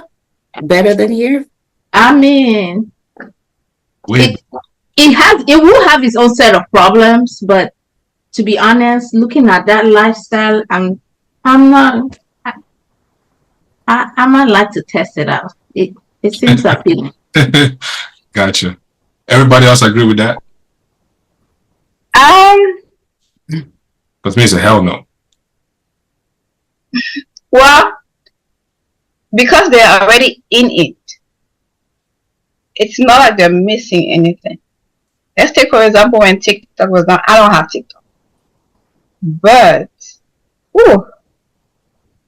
better than here. I mean, it will have its own set of problems, but to be honest, looking at that lifestyle, I might like to test it out. It seems appealing. Gotcha. Everybody else agree with that? Because me, it's a hell no. Well, because they're already in it, it's not like they're missing anything. Let's take, for example, when TikTok was done. I don't have TikTok. But,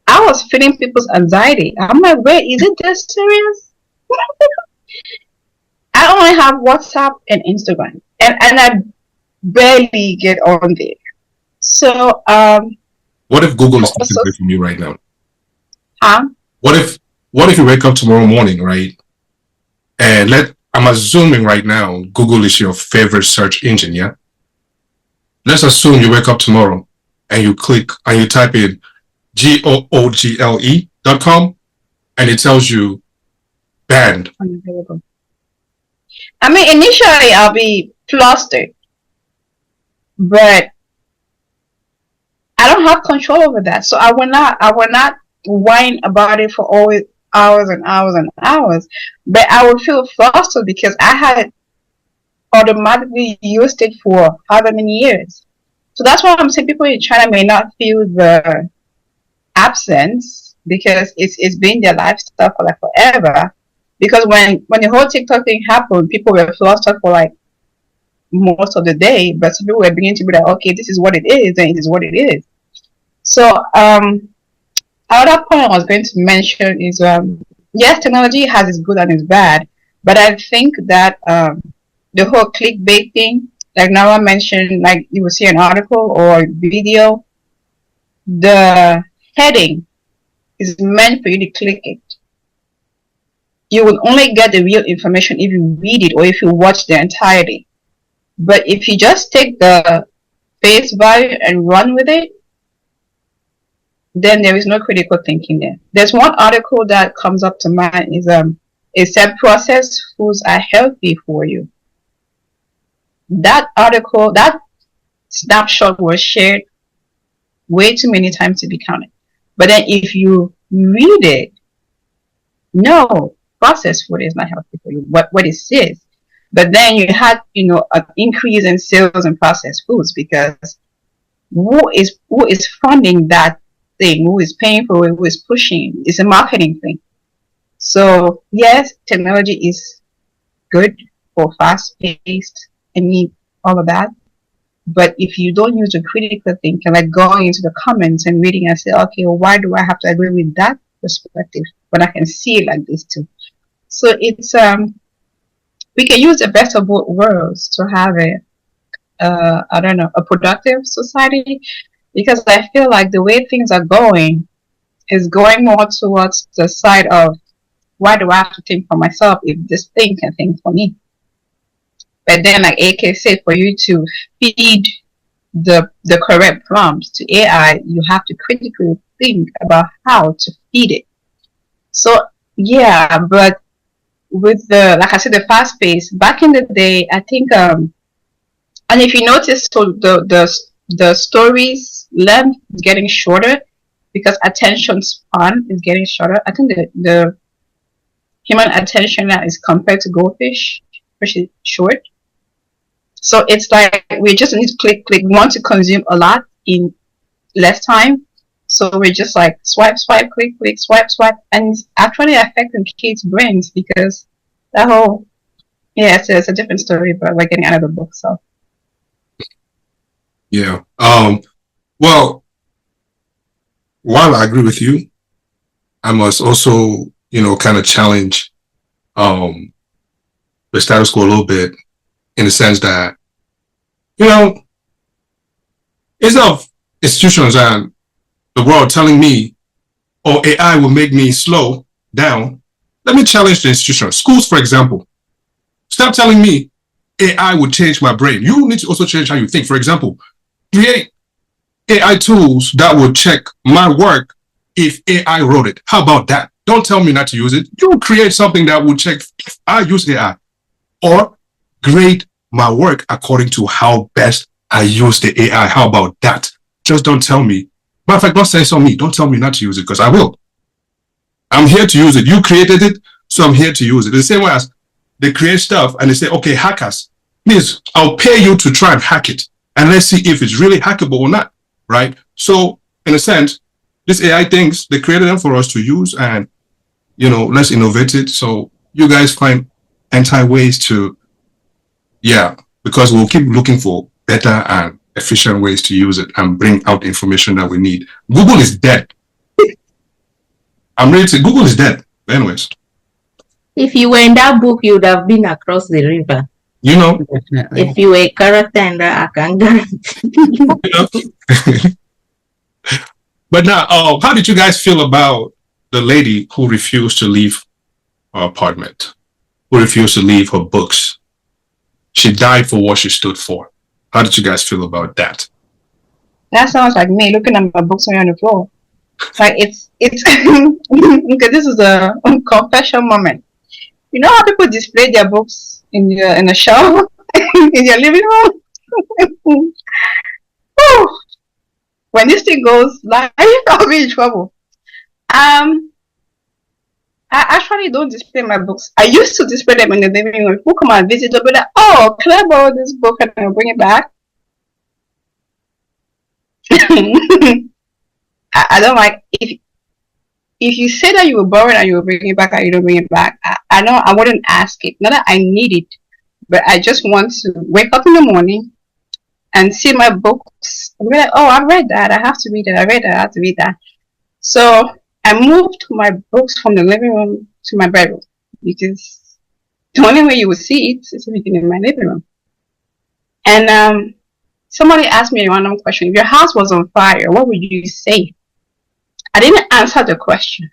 I was feeling people's anxiety. I'm like, wait, is it this serious? I only have WhatsApp and Instagram. And I barely get on there. So, what if Google is taking away from you right now? Huh? What if you wake up tomorrow morning, right? And I'm assuming right now Google is your favorite search engine, yeah? Let's assume you wake up tomorrow and you click and you type in google.com and it tells you banned. I mean, initially I'll be flustered. but I don't have control over that. So I will not whine about it for always hours and hours and hours. But I would feel flustered because I had automatically used it for however many years. So that's why I'm saying people in China may not feel the absence because it's been their lifestyle for like forever. Because when the whole TikTok thing happened, people were flustered for like most of the day, but some people were beginning to be like, okay, this is what it is, and it is what it is. So another point I was going to mention is yes, technology has its good and its bad, but I think that the whole clickbait thing, like Nara mentioned, like you will see an article or video, the heading is meant for you to click it. You will only get the real information if you read it or if you watch the entirety. But if you just take the face value and run with it, then there is no critical thinking there. There's one article that comes up to mind is it said processed foods are healthy for you. That article, that snapshot was shared way too many times to be counted. But then if you read it, no, processed food is not healthy for you. What it says. But then you had, an increase in sales in processed foods because who is funding that thing? Who is paying for it? Who is pushing? It's a marketing thing. So yes, technology is good for fast-paced. All of that. But if you don't use a critical thinking, like going into the comments and reading and say, okay, well, why do I have to agree with that perspective when I can see it like this too? So it's we can use the best of both worlds to have a productive society, because I feel like the way things are going is going more towards the side of why do I have to think for myself if this thing can think for me? But then, like AK said, for you to feed the correct prompts to AI, you have to critically think about how to feed it. So yeah, but with like I said, the fast pace, back in the day, I think and if you notice, so the stories length is getting shorter because attention span is getting shorter. I think the human attention now is compared to goldfish, which is short. So it's like we just need to click. We want to consume a lot in less time. So we're just like swipe, click, swipe, and it's actually affecting kids' brains because that whole it's a different story, but we're getting out of the book. So yeah. Well, while I agree with you, I must also kind of challenge the status quo a little bit, in the sense that, instead of institutions and the world telling me, oh, AI will make me slow down, let me challenge the institution. Schools, for example, stop telling me AI will change my brain. You need to also change how you think. For example, create AI tools that will check my work if AI wrote it. How about that? Don't tell me not to use it. You create something that will check if I use AI, or grade my work according to how best I use the AI. How about that? Just don't tell me. Matter of fact, don't say so on me. Don't tell me not to use it, because I will. I'm here to use it. You created it, so I'm here to use it. The same way as they create stuff and they say, okay, hackers, please, I'll pay you to try and hack it, and let's see if it's really hackable or not, right? So in a sense, these AI things, they created them for us to use, and let's innovate it. So you guys find ways to, because we'll keep looking for better and efficient ways to use it and bring out the information that we need. Google is dead. I'm ready to say Google is dead. But anyways. If you were in that book, you would have been across the river. Definitely. If you were a character in that, I can guarantee. But now, how did you guys feel about the lady who refused to leave her apartment, who refused to leave her books? She died for what she stood for. How did you guys feel about that? that sounds like me looking at my books on the floor. Like it's okay, this is a confession moment. You know how people display their books in the shelf in your living room? Whew. When this thing goes live, I'll be in trouble. I actually don't display my books. I used to display them in the living room. People come and visit, they'll be like, "Oh, can I borrow this book?" And I'll bring it back. I don't like if you say that you will borrow it and you will bring it back and you don't bring it back. I know I wouldn't ask it. Not that I need it, but I just want to wake up in the morning and see my books and be like, "Oh, I read that. I have to read it. I read that. I have to read that." So I moved my books from the living room to my bedroom because the only way you will see it is if you're in my living room. And somebody asked me a random question: if your house was on fire, what would you say? I didn't answer the question,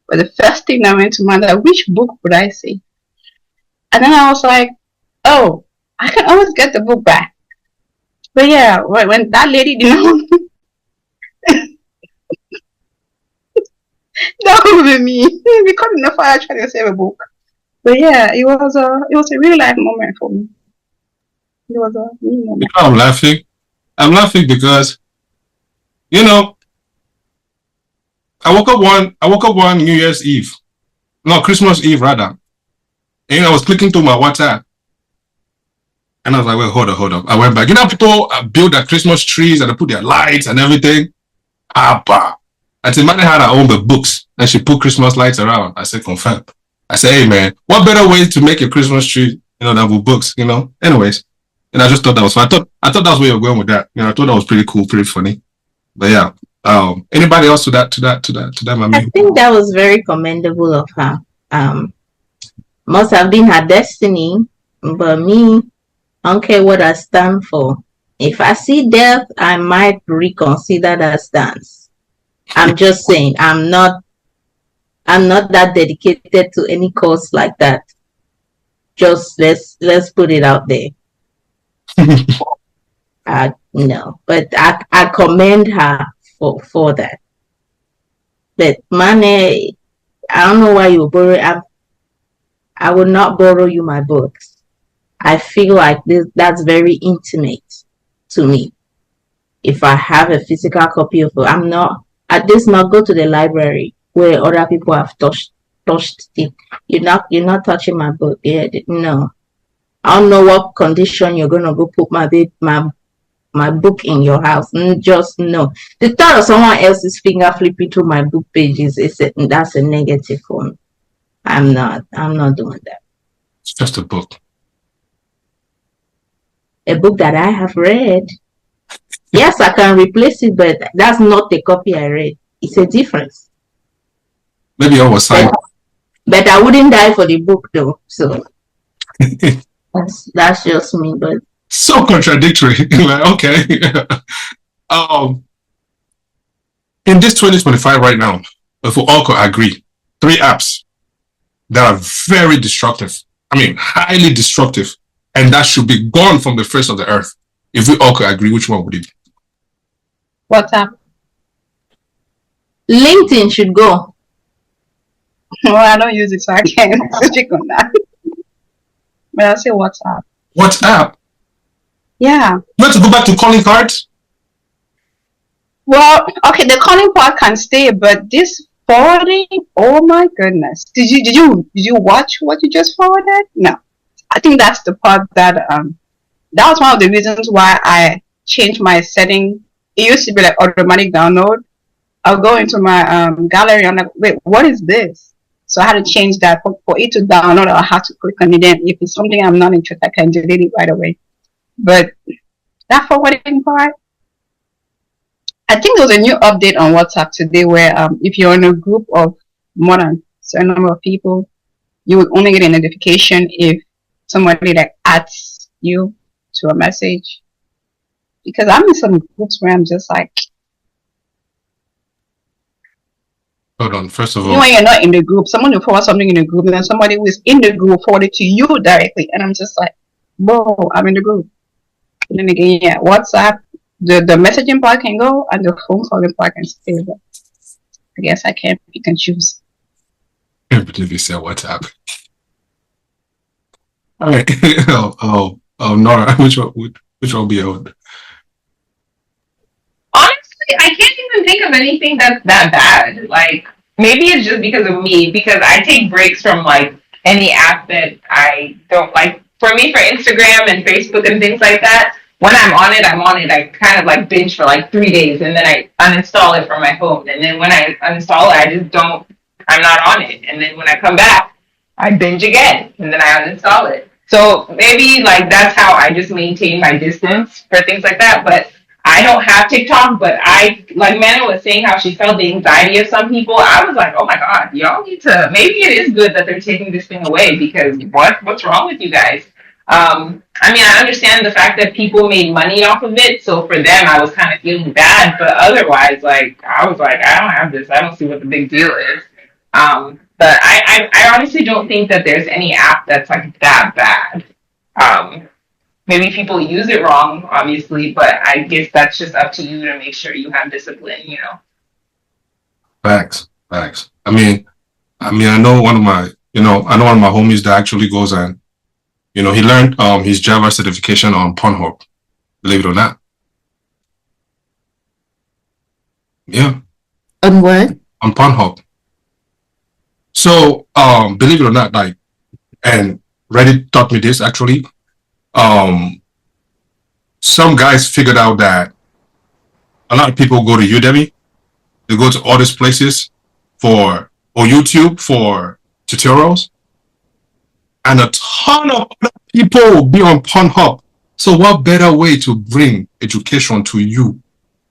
but the first thing that went to mind was, which book would I say? And then I was like, oh, I can always get the book back. But yeah, when that lady didn't that would be me. We caught in the fire trying to save a book. But yeah, it was a real life moment for me. It was a real moment. You know, I'm laughing. I'm laughing because, you know, I woke up one New Year's Eve. No, Christmas Eve rather. And I was clicking through my WhatsApp. And I was like, well, hold up. I went back. You know, people build their Christmas trees and they put their lights and everything. Bah. I said, Mother had her own the books and she put Christmas lights around. I said, confirm. I said, hey man, what better way to make a Christmas tree, than with books, Anyways. And I just thought that was fun. I thought that was where you were going with that. I thought that was pretty cool, pretty funny. But yeah. Anybody else to that, Mami? I think that was very commendable of her. Must have been her destiny, but me, I don't care what I stand for. If I see death, I might reconsider that stance. I'm just saying, I'm not that dedicated to any cause like that. Just let's put it out there. No, but I commend her for that. But money, I don't know why you borrow. I would not borrow you my books. I feel like that's very intimate to me. If I have a physical copy of it, I'm not. At least not go to the library where other people have touched it. You're not touching my book. Yeah, no. I don't know what condition you're gonna go put my book in your house. Just no. The thought of someone else's finger flipping through my book pages that's a negative for me. I'm not doing that. It's just a book. A book that I have read. Yes, I can replace it, but that's not the copy I read. It's a difference. Maybe I was signed. But I wouldn't die for the book though. So that's just me. But so contradictory. Like, okay. In this 2025 right now, if we all could agree, 3 apps that are very destructive. I mean, highly destructive, and that should be gone from the face of the earth. If we all could agree, which one would it be? WhatsApp. LinkedIn should go. Well, I don't use it, so I can't speak on that. But I'll say WhatsApp. WhatsApp? Yeah. You want to go back to calling cards? Well, okay, the calling part can stay, but this forwarding, oh my goodness. Did you watch what you just forwarded? No. I think that's the part that that was one of the reasons why I changed my setting. It used to be like automatic download. I'll go into my gallery and I'm like, wait, what is this? So I had to change that for it to download. I'll have to click on it. Then if it's something I'm not interested, I can delete it right away. But that forwarding part, I think there was a new update on WhatsApp today where if you're in a group of more than a certain number of people, you would only get a notification if somebody like adds you to a message. Because I'm in some groups where I'm just like, hold on, first of all, even when you're not in the group, someone will forward something in the group, and then somebody who is in the group will forward it to you directly, and I'm just like, whoa, I'm in the group. And then again, yeah, WhatsApp, the messaging part can go, and the phone calling part can stay. But I guess I can't pick and choose. I can't believe you said WhatsApp. All right. Oh, Nora, which one would? Which will be old. Honestly, I can't even think of anything that's that bad. Like, maybe it's just because of me, because I take breaks from like any app that I don't like. For me, for Instagram and Facebook and things like that, when I'm on it, I'm on it. I kind of like binge for like 3 days and then I uninstall it from my phone. And then when I uninstall it, I just don't, I'm not on it. And then when I come back, I binge again and then I uninstall it. So maybe like that's how I just maintain my distance for things like that. But I don't have TikTok, but I, like Mana was saying how she felt the anxiety of some people. I was like, oh my God, y'all need to, maybe it is good that they're taking this thing away because what's wrong with you guys? I mean, I understand the fact that people made money off of it. So for them, I was kind of feeling bad, but otherwise, like, I was like, I don't have this. I don't see what the big deal is. But I honestly don't think that there's any app that's like that bad. Maybe people use it wrong, obviously, but I guess that's just up to you to make sure you have discipline, you know. Facts. I mean, I know one of my homies that actually goes and, he learned his Java certification on Pornhub. Believe it or not. Yeah. On what? On Pornhub. So, believe it or not, like, and Reddit taught me this actually. Some guys figured out that a lot of people go to Udemy, they go to all these places or YouTube for tutorials, and a ton of other people will be on Pornhub. So what better way to bring education to you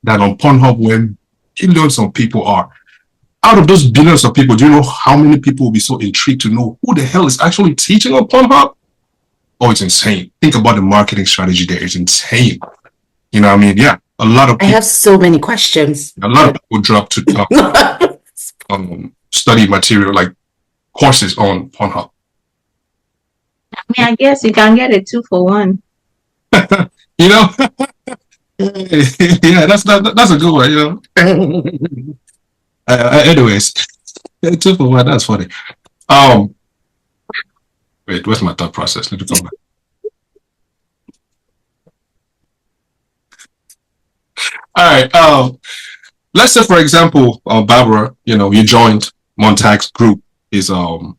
than on Pornhub when billions of people are? Out of those billions of people, do you know how many people will be so intrigued to know who the hell is actually teaching on Pornhub? Oh, it's insane. Think about the marketing strategy there. It's insane. You know what I mean? Yeah. A lot of people. I have so many questions. A lot of people drop to study material like courses on Pornhub. I mean, I guess you can get a 2-for-1. You know? Yeah, that's a good one, you know. Anyways, 2-for-1, that's funny. Wait, where's my thought process? Let me come back. All right. Let's say, for example, Barbara, you joined Montag's group. Is when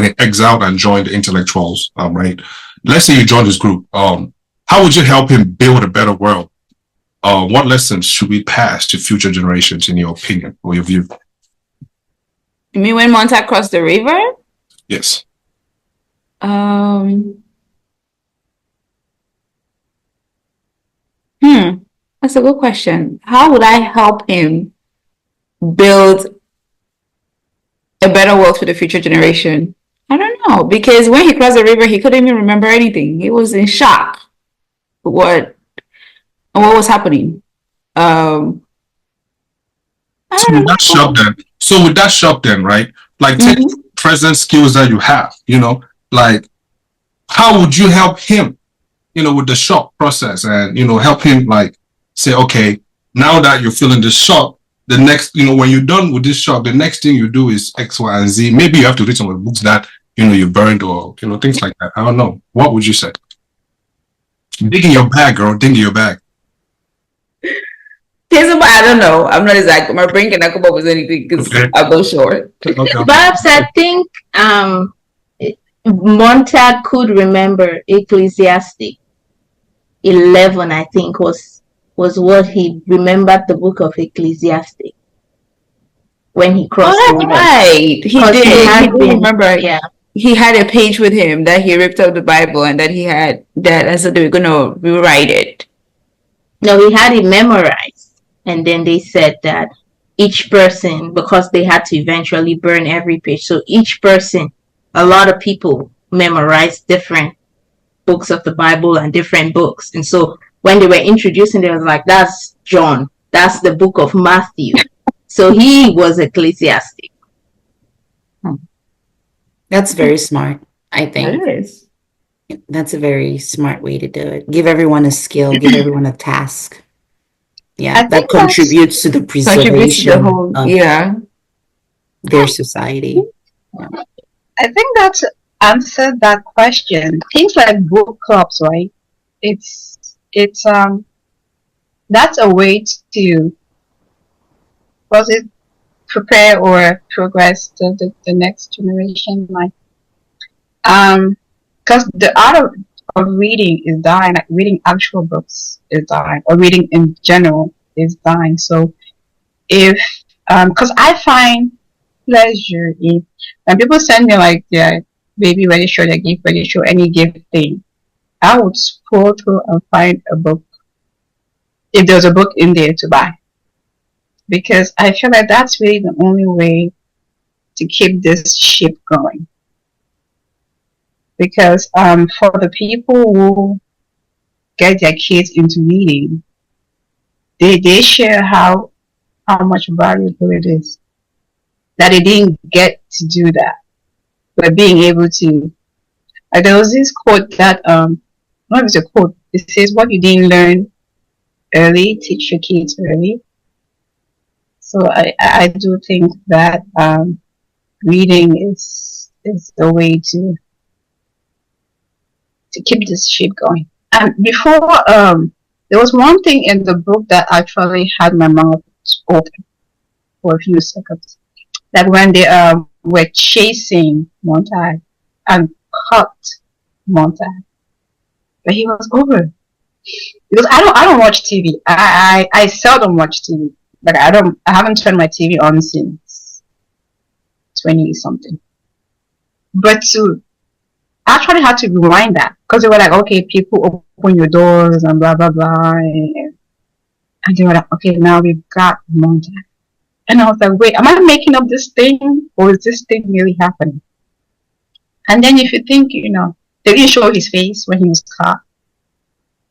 he exiled and joined the intellectuals, right? Let's say you joined this group. How would you help him build a better world? What lessons should we pass to future generations, in your opinion or your view? You mean when Montag crossed the river? Yes. That's a good question. How would I help him build a better world for the future generation? I don't know, because when he crossed the river, he couldn't even remember anything. He was in shock. What was happening? So with that shock then, right? Like take present skills that you have, like how would you help him, with the shock process and, help him like say, okay, now that you're feeling this shock, the next, when you're done with this shock, the next thing you do is X, Y, and Z. Maybe you have to read some of the books that, you burned or, things like that. I don't know. What would you say? Dig in your bag, girl. Dig in your bag. I don't know. I'm not exact. My brain cannot come up with anything because I'll go short. Okay. Babs, I think Montag could remember Ecclesiastic 11, I think, was what he remembered, the book of Ecclesiastic when he crossed the river. Right. He did. He did remember. Yeah. He had a page with him that he ripped out the Bible and that he had that I said they were going to rewrite it. No, he had it memorized. And then they said that each person, because they had to eventually burn every page, so each person, a lot of people memorized different books of the Bible and different books. And so when they were introducing, they was like, that's John, that's the book of Matthew. So he was Ecclesiastic. That's very smart, I think. It is. That's a very smart way to do it. Give everyone a skill, give everyone a task. Yeah, that contributes to the preservation of their society. Yeah. I think that's answered that question. Things like book clubs, right? it's that's a way to was it prepare or progress the next generation, like because the art of reading is dying, like reading actual books is dying, or reading in general is dying. So if because I find pleasure in when people send me like their baby ready show, their gift ready show, any gift thing, I would scroll through and find a book if there's a book in there to buy, because I feel like that's really the only way to keep this ship going. Because for the people who get their kids into reading, they share how much valuable it is that they didn't get to do that, but being able to. There was this quote that what was a quote? It says, "What you didn't learn early, teach your kids early." So I do think that reading is a way to keep this ship going. And before there was one thing in the book that actually had my mouth open for a few seconds. Like when they were chasing Montag and caught Montag, but he was over. Because I don't watch TV. I seldom watch TV. Like I haven't turned my TV on since 20 something. But to actually had to rewind that, because they were like, okay, people open your doors and blah blah blah, and they were like, okay, now we've got Montag. And I was like, wait, am I making up this thing, or is this thing really happening? And then if you think, they didn't show his face when he was caught.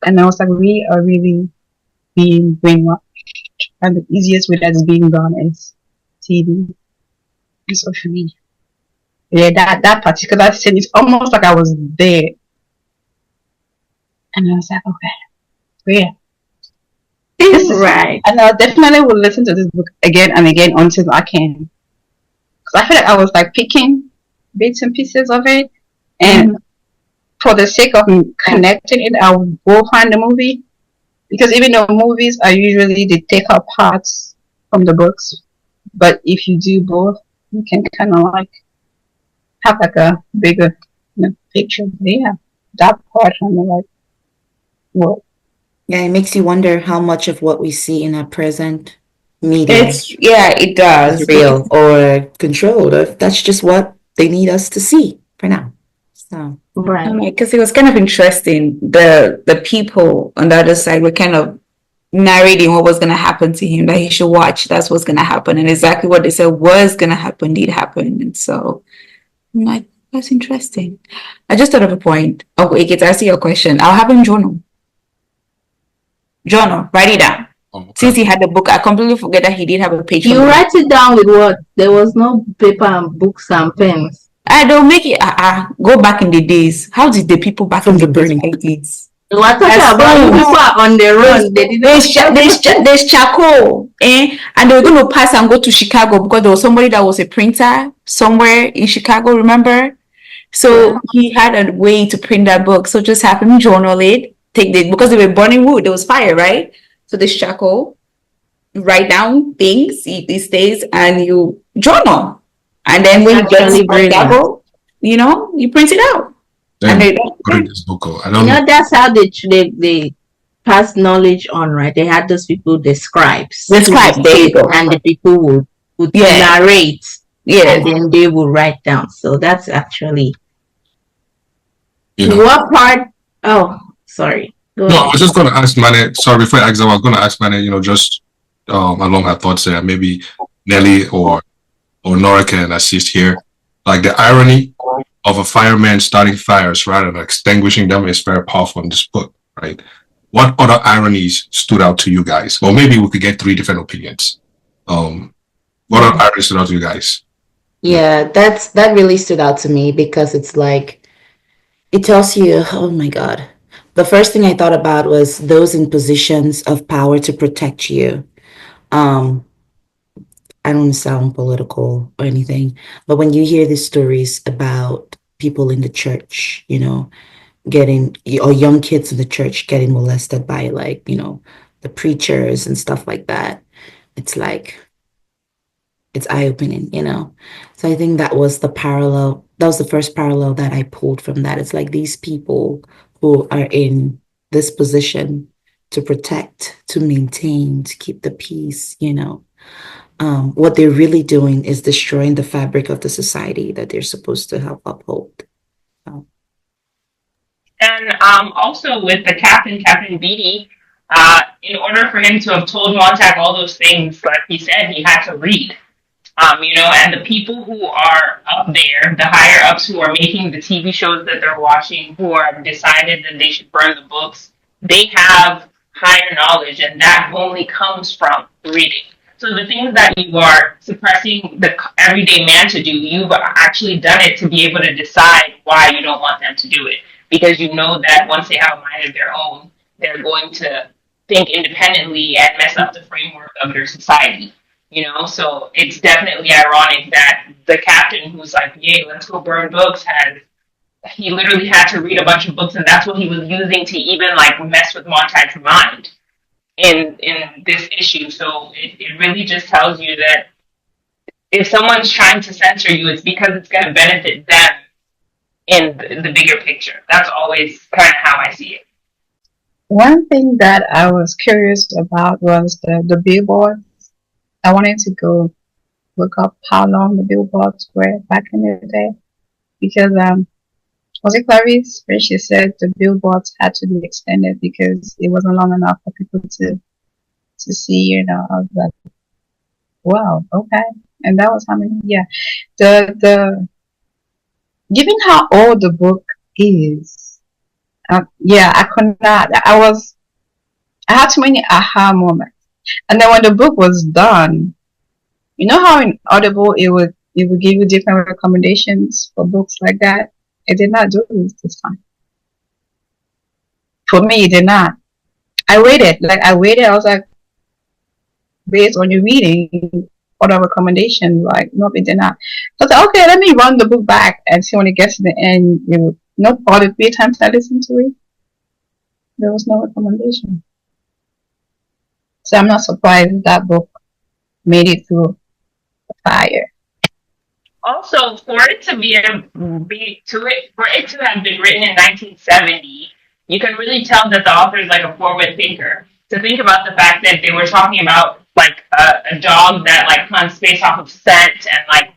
And I was like, we are really being brainwashed. And the easiest way that's being done is TV and social media. Yeah, that particular scene, it's almost like I was there. And I was like, okay, yeah. This is Right. And I definitely will listen to this book again and again until I can. Because I feel like I was like picking bits and pieces of it. And for the sake of connecting it, I will go find the movie. Because even though movies are usually, they take out parts from the books. But if you do both, you can kind of like have like a bigger picture. But yeah, that part I'm like, what? Yeah, it makes you wonder how much of what we see in our present media It does. is real or controlled, or if that's just what they need us to see for now. So Right. Because it was kind of interesting. The people on the other side were kind of narrating what was going to happen to him, that he should watch. That's what's going to happen, and exactly what they said was going to happen did happen. And so, I'm like, that's interesting. I just thought of a point. Oh, wait, to answer your question, I'll have him journal. Journal, write it down. Oh, okay. Since he had the book, I completely forget that he did have a page. You write it down with what? There was no paper and books and pens. I don't make it. Go back in the days. How did the people back From in the the burning days write it? We're talking about you people are on the run. They didn't There's charcoal, and they were going to pass and go to Chicago because there was somebody that was a printer somewhere in Chicago. Remember? So he had a way to print that book. So just have him journal it. Because they were burning wood. There was fire, right? So there's charcoal. Write down things these days, and you journal. And then when you get to Chicago, you print it out. Then And put in this book. I don't know. that's how they pass knowledge on, right? They had those people, the scribes. The scribes, there you go. And the people would Yeah. narrate, Yeah. and then they will write down. So that's actually You know. what part. Oh, sorry. Go No, I ahead. was just going to ask Mane. Sorry, before I ask them, I was going to ask Mane. Just along her thoughts there. Maybe Nelly or Nora can assist here. Like the irony of a fireman starting fires rather than extinguishing them is very powerful in this book, right? What other ironies stood out to you guys? Or maybe we could get 3 different opinions. What other ironies stood out to you guys? yeah, that really stood out to me, because it's like, it tells you, oh my God. The first thing I thought about was those in positions of power to protect you. I don't sound political or anything, but when you hear these stories about people in the church, getting, or young kids in the church getting molested by, like, the preachers and stuff like that. It's like, it's eye-opening. So I think that was the first parallel that I pulled from that. It's like these people who are in this position to protect, to maintain, to keep the peace, what they're really doing is destroying the fabric of the society that they're supposed to help uphold. So. And also with the Captain Beatty, in order for him to have told Montag all those things, like he said, he had to read. And the people who are up there, the higher ups who are making the TV shows that they're watching, who are decided that they should burn the books, they have higher knowledge, and that only comes from reading. So the things that you are suppressing the everyday man to do, you've actually done it to be able to decide why you don't want them to do it. Because you know that once they have a mind of their own, they're going to think independently and mess up the framework of their society. So it's definitely ironic that the captain who's like, yay, let's go burn books, he literally had to read a bunch of books, and that's what he was using to even like mess with Montag's mind in this issue. So it really just tells you that if someone's trying to censor you, it's because it's going to benefit them in the bigger picture. That's always kind of how I see it. One thing that I was curious about was the billboard. I wanted to go look up how long the billboards were back in the day, because was it Clarisse where she said the billboards had to be extended because it wasn't long enough for people to see. I was like, wow, okay. And that was how many? Yeah, the given how old the book is, I could not. I had too many aha moments. And then when the book was done, you know how in Audible it would give you different recommendations for books like that? It did not do this time. For me, it did not. I waited. I was like, based on your reading, what are recommendations? Like, nope, it did not. So I was like, okay, let me run the book back and see when it gets to the end. Nope, all the 3 times I listened to it, there was no recommendation. So I'm not surprised that book made it through the fire. Also, for it to have been written in 1970, you can really tell that the author is like a forward thinker. To think about the fact that they were talking about like a dog that like hunts based off of scent, and like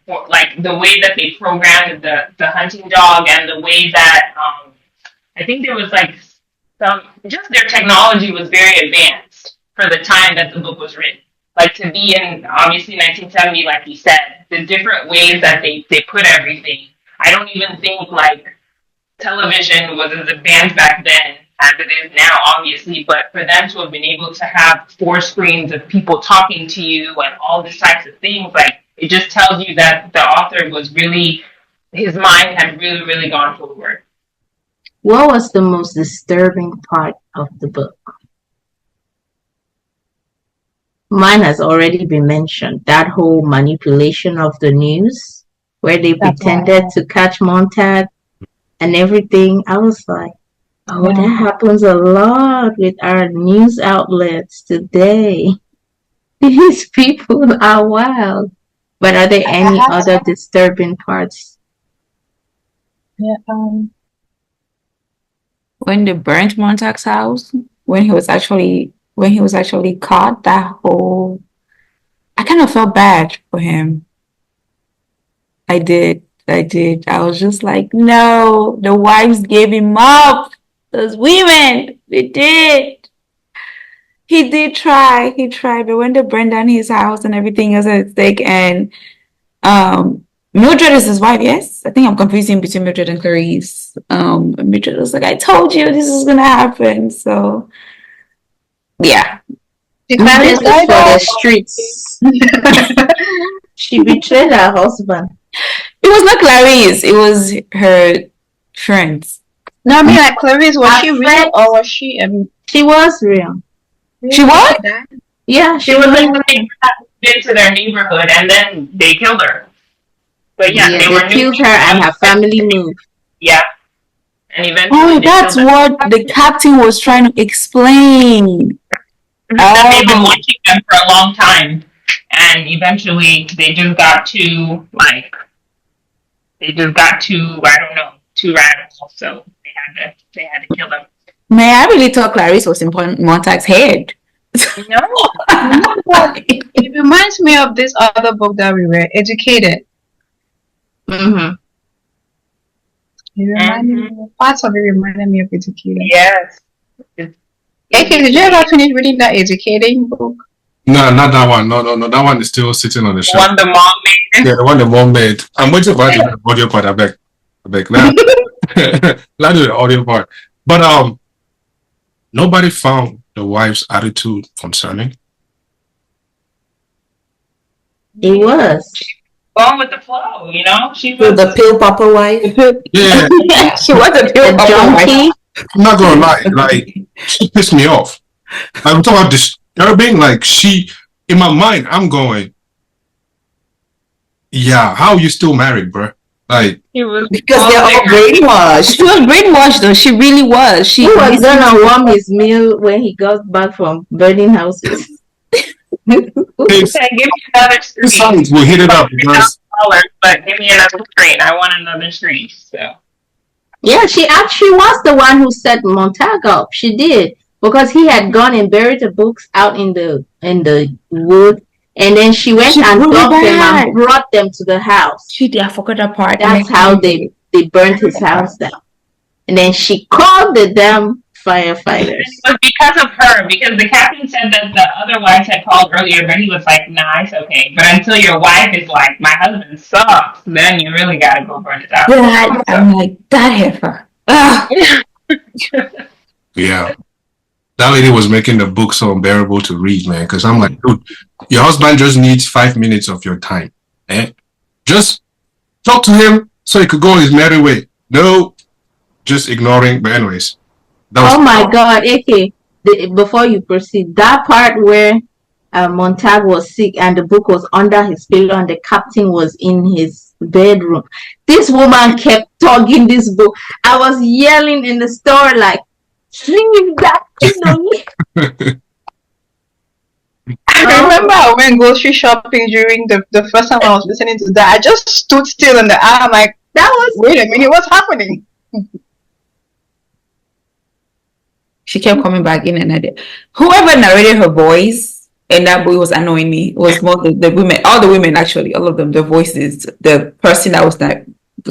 the way that they programmed the hunting dog, and the way that I think there was like just their technology was very advanced for the time that the book was written. Like to be in obviously 1970, like you said, the different ways that they put everything. I don't even think like television was as advanced back then as it is now, obviously, but for them to have been able to have 4 screens of people talking to you and all these types of things, like it just tells you that the author was really, his mind had really, really gone forward. What was the most disturbing part of the book? Mine has already been mentioned. That whole manipulation of the news, where they pretended to catch Montag and everything. I was like, oh, that happens a lot with our news outlets today. These people are wild. But are there any other disturbing parts? Yeah. When they burnt Montag's house, when he was actually caught, I kind of felt bad for him. I did. I was just like, no, the wives gave him up. Those women, they did. He did try. He tried, but when they burned down his house and everything else at stake, and Mildred is his wife, yes? I think I'm confusing between Mildred and Clarisse. Mildred was like, I told you this is gonna happen. So yeah. Clarisse is for the streets. She betrayed her husband. It was not Clarisse, it was her friends. No, I mean like Clarisse, was she real or was she She was real. She was? Yeah, She was like the neighbor that moved into their neighborhood, and then they killed her. But yeah, they killed her and her family moved. Yeah. And eventually, Oh, they that's killed them. what the captain was trying to explain. That they've been watching them for a long time, and eventually they just got too I don't know, too radical. So they had to kill them. Man, I really thought Clarisse was in Montag's head. No, It reminds me of this other book that we read, Educated. Mm-hmm. Parts of it reminded me of Educated. yes. Okay, did you ever finish reading that Educating book? No, not that one. No. That one is still sitting on the shelf. One the mom made. Yeah, the one the mom made. I'm waiting for the audio part. I beg. Not do the audio part. But nobody found the wife's attitude concerning. It was. Going with the flow, you know. She So was the pill popper wife. Yeah, She was a pure The junkie. I'm not gonna lie. Like, she pissed me off. I'm talking about disturbing. Like, in my mind, I'm going, yeah, how are you still married, bro? Like, He was Because they're all brainwashed. She was brainwashed though. She really was. He was gonna warm his meal when he got back from burning houses. his Okay, give me another screen. sons will hit it up because But give me another screen. I want another screen. So Yeah, she actually was the one who set Montag up. She did, because he had gone and buried the books out in the wood, and then she went and brought got it them back. and brought them to the house. I forgot that part. That's how they burnt his house down. And then she called the damn firefighters. it was because of her, because the captain said that the other wives had called earlier, but he was like, nah, it's okay. But until your wife is like, my husband sucks, then you really gotta go burn his house. Yeah, I'm like, that heifer. Ugh. yeah, that lady was making the book so unbearable to read, man. Because I'm like, dude, your husband just needs 5 minutes of your time. Just talk to him so he could go on his merry way. No, just ignoring. But anyways, that was Oh my God, AK, before you proceed, that part where Montag was sick and the book was under his pillow and the captain was in his bedroom. This woman kept tugging this book. I was yelling in the store like, leave that thing on me. I remember I went grocery shopping during the first time I was listening to that. I just stood still in the aisle. I'm like, wait a minute, what's happening? She kept coming back in and out. Whoever narrated her voice in that book was annoying me. It was more the women, all the women actually, all of them, the voices, the person that was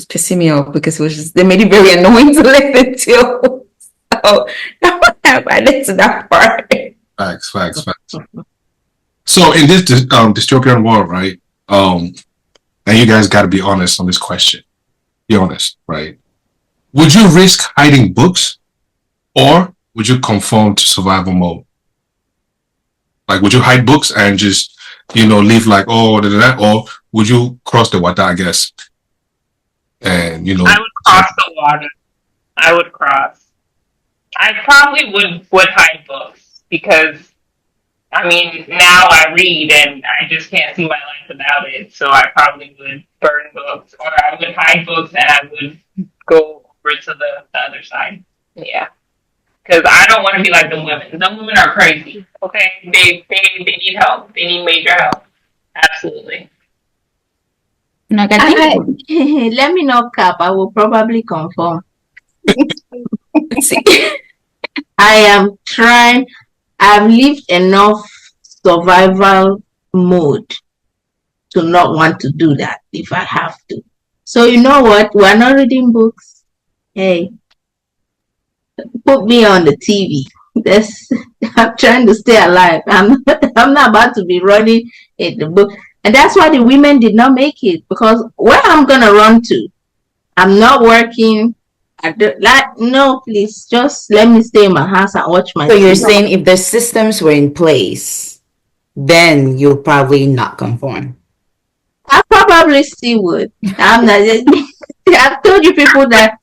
pissing me off because it was just, they made it very annoying to listen to. So I listened to that part. facts. So in this dystopian world, right? And you guys got to be honest on this question. Be honest, right? Would you risk hiding books, or would you conform to survival mode? Like, would you hide books and just, live like, or would you cross the water, I guess? And, I would cross the water. I would cross. I probably would hide books because, I mean, now I read and I just can't see my life without it. So I probably would burn books, or I would hide books and I would go over to the other side. Yeah. Because I don't want to be like them women. Them women are crazy. Okay? They need help. They need major help. Absolutely. Like, I think Let me not cap. I will probably conform. I am trying. I've lived enough survival mode to not want to do that if I have to. So you know what? We're not reading books. Hey, put me on the TV. I'm trying to stay alive. I'm not about to be running in the book. And that's why the women did not make it, because where I'm gonna run to? I'm not working. No, please, just let me stay in my house and watch my. So you're saying if the systems were in place, then you'll probably not conform. I probably still would. I'm not. I've told you people that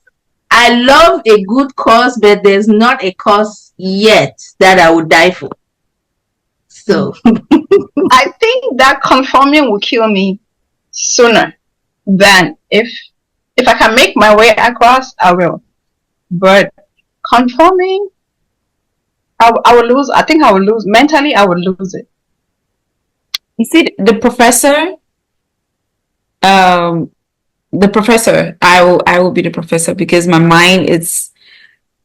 I love a good cause, but there's not a cause yet that I would die for. So I think that conforming will kill me sooner than if I can make my way across, I will. But conforming, I would lose. I think I would lose mentally. I would lose it. You see, the professor, I will be the professor because my mind is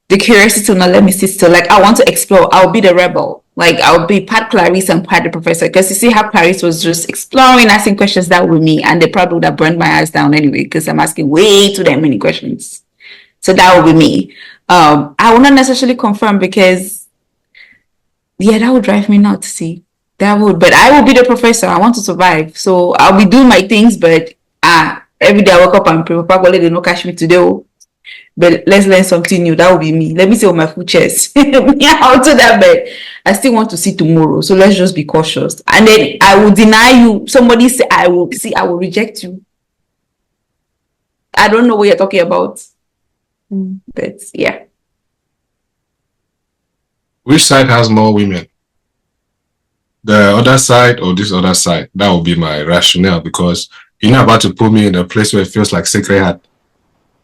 the curiosity to not let me sit still. Like I want to explore. I'll be the rebel. Like I'll be part Clarisse and part the professor. Because you see how Clarisse was just exploring, asking questions that with me, and they probably would have burned my eyes down anyway because I'm asking way too damn many questions. So that will be me. I will not necessarily confirm because that would drive me nuts. See, that would. But I will be the professor. I want to survive, so I'll be doing my things. But every day I wake up and pray, Papa, they no catch me today. But let's learn something new. That will be me. Let me sit on my full chest. Yeah, I'll do that, but I still want to see tomorrow. So let's just be cautious. And then I will deny you. Somebody say I will reject you. I don't know what you're talking about. But yeah. Which side has more women? The other side or this other side? That would be my rationale because you're not about to put me in a place where it feels like Sacred Heart.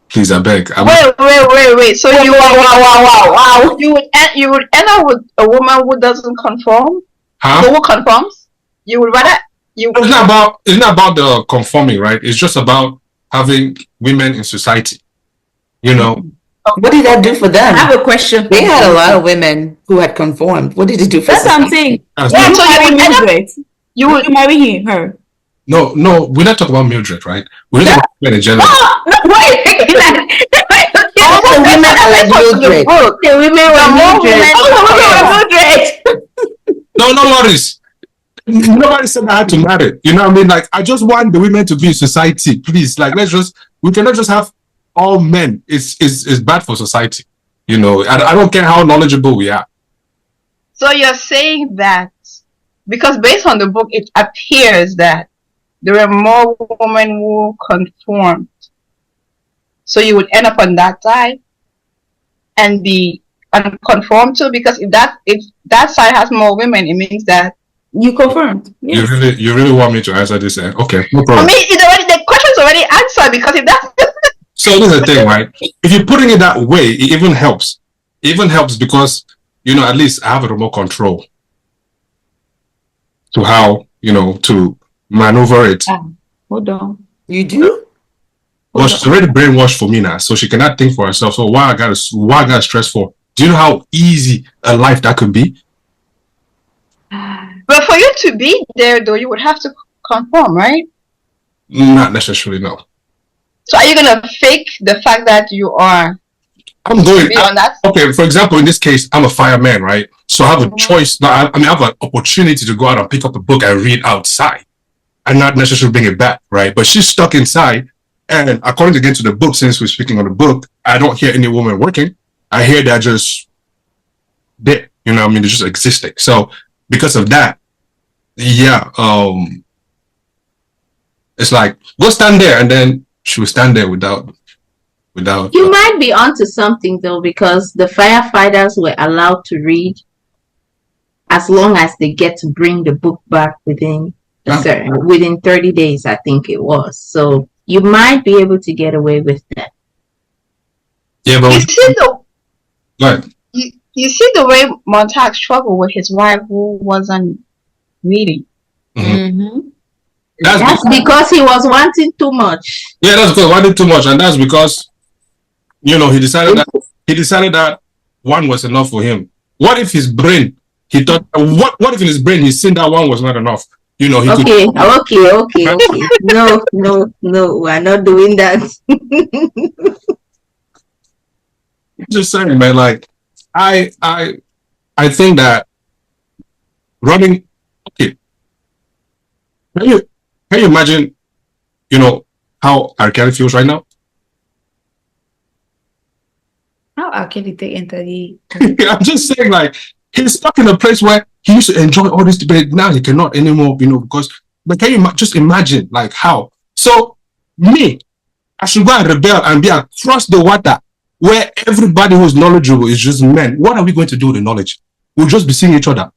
Please, I beg. Wait. So Wow. you would end up with a woman who doesn't conform? Huh? Who conforms? You would rather you. It's not about the conforming, right? It's just about having women in society. You know. What did that do for I them? have a question. They had a lot of women who had conformed. What did it do for That's what I'm society? saying. Yeah, so you would end up. You would marry her. No, we're not talking about Mildred, right? We're just talking about women in general. No, wait. All the women are like Mildred. The women were Mildred. No, Loris. Nobody said I had to marry. You know what I mean? Like, I just want the women to be in society, please. Like, we cannot just have all men. It's bad for society. You know, I don't care how knowledgeable we are. So you're saying that because based on the book, it appears that there are more women who conformed. So you would end up on that side and be unconformed too, because if that side has more women, it means that you confirmed. Yes. You really want me to answer this? Okay, no problem. I mean, the question's already answered because if that's So this is the thing, right? If you're putting it that way, it even helps. It even helps because, you know, at least I have a remote control to how, you know, to maneuver it. Hold on. You do? Well, she's already brainwashed for me now, so she cannot think for herself. So why I gotta stress for? Do you know how easy a life that could be? But for you to be there, though, you would have to conform, right? Not necessarily, no. So are you gonna fake the fact that you are? I'm going. On that? Okay, for example, in this case, I'm a fireman, right? So I have a choice. I have an opportunity to go out and pick up a book and read outside, and not necessarily bring it back, right? But she's stuck inside, and according again to the book, since we're speaking on the book, I don't hear any woman working. I hear that just there. You know what I mean? They're just existing. So because of that, yeah, it's like go stand there, and then she will stand there without. You might be onto something though, because the firefighters were allowed to read as long as they get to bring the book back within 30 days, I think it was. So you might be able to get away with that. Yeah, but you see the way Montag struggled with his wife who wasn't reading. Mm-hmm. That's because he was wanting too much. Yeah, that's because he wanted too much, and that's because, you know, he decided that one was enough for him. What if his brain? He thought, what if in his brain he's seen that one was not enough? You know, he okay. No, we're not doing that. Just saying, man. Like, I think that running. Okay, can you imagine, you know, how R. Kelly feels right now? How R. Kelly they enter the? I'm just saying, like, he's stuck in a place where he used to enjoy all this debate. Now he cannot anymore, you know, because. But can you just imagine, like, how? So me, I should go and rebel and be across the water where everybody who's knowledgeable is just men. What are we going to do with the knowledge? We'll just be seeing each other.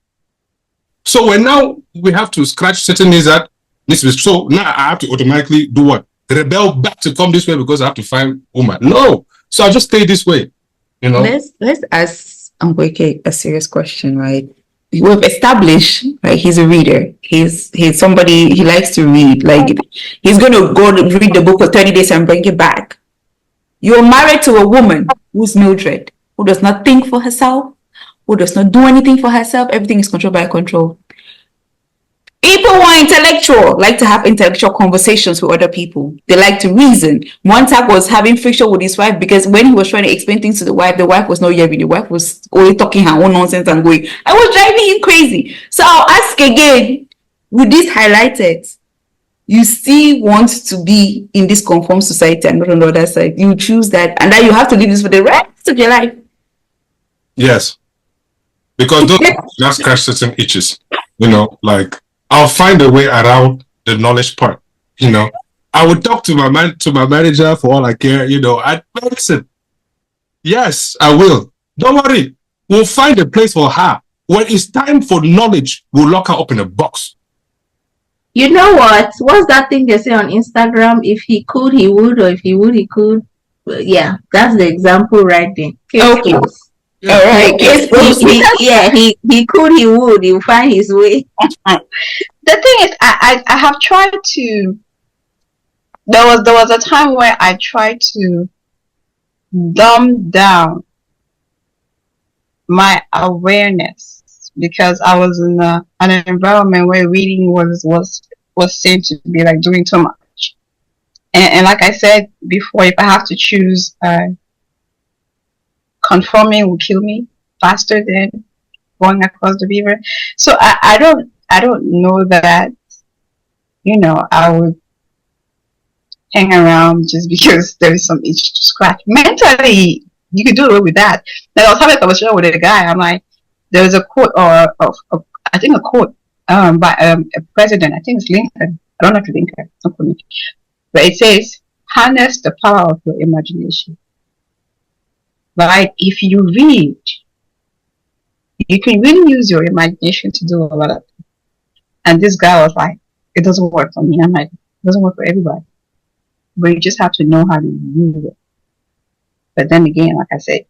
So when now we have to scratch certain things that. So now I have to automatically do what? Rebel back to come this way because I have to find woman. No. So I just stay this way. You know, Let's ask Unkweke a serious question, right? We've established, right? He's a reader. He's somebody, he likes to read. Like, he's going to go to read the book for 30 days and bring it back. You're married to a woman who's Mildred, who does not think for herself, who does not do anything for herself. Everything is controlled by control. People who are intellectual like to have intellectual conversations with other people. They like to reason. Montag was having friction with his wife because when he was trying to explain things to the wife was not hearing. The wife was only talking her own nonsense and going, I was driving him crazy. So I'll ask again, with this highlighted, you still want to be in this conform society and not on the other side. You choose that, and then you have to live this for the rest of your life. yes, because those just scratch certain itches. You know, like I'll find a way around the knowledge part. You know, I would talk to my manager for all I care. You know, listen. Yes, I will. Don't worry. We'll find a place for her. When it's time for knowledge, we'll lock her up in a box. You know what? What's that thing they say on Instagram? If he could, he would, or if he would, he could. Well, yeah, that's the example right there. Okay. Yeah. All right. He could, he would. He'll find his way. The thing is, I have tried to. There was a time where I tried to dumb down my awareness because I was in an environment where reading was seen to be like doing too much. And like I said before, if I have to choose, conforming will kill me faster than going across the river. So I don't know that, you know, I would hang around just because there is some itch to scratch. Mentally, you could do away with that. Then I was having a conversation with a guy. I'm like, there was a quote I think a quote by a president. I think it's Lincoln. I don't know if it's Lincoln. Don't quote me. But it says, harness the power of your imagination. Right? If you read, you can really use your imagination to do a lot of things. And this guy was like, it doesn't work for me. I'm like, it doesn't work for everybody. But you just have to know how to use it. But then again, like I said,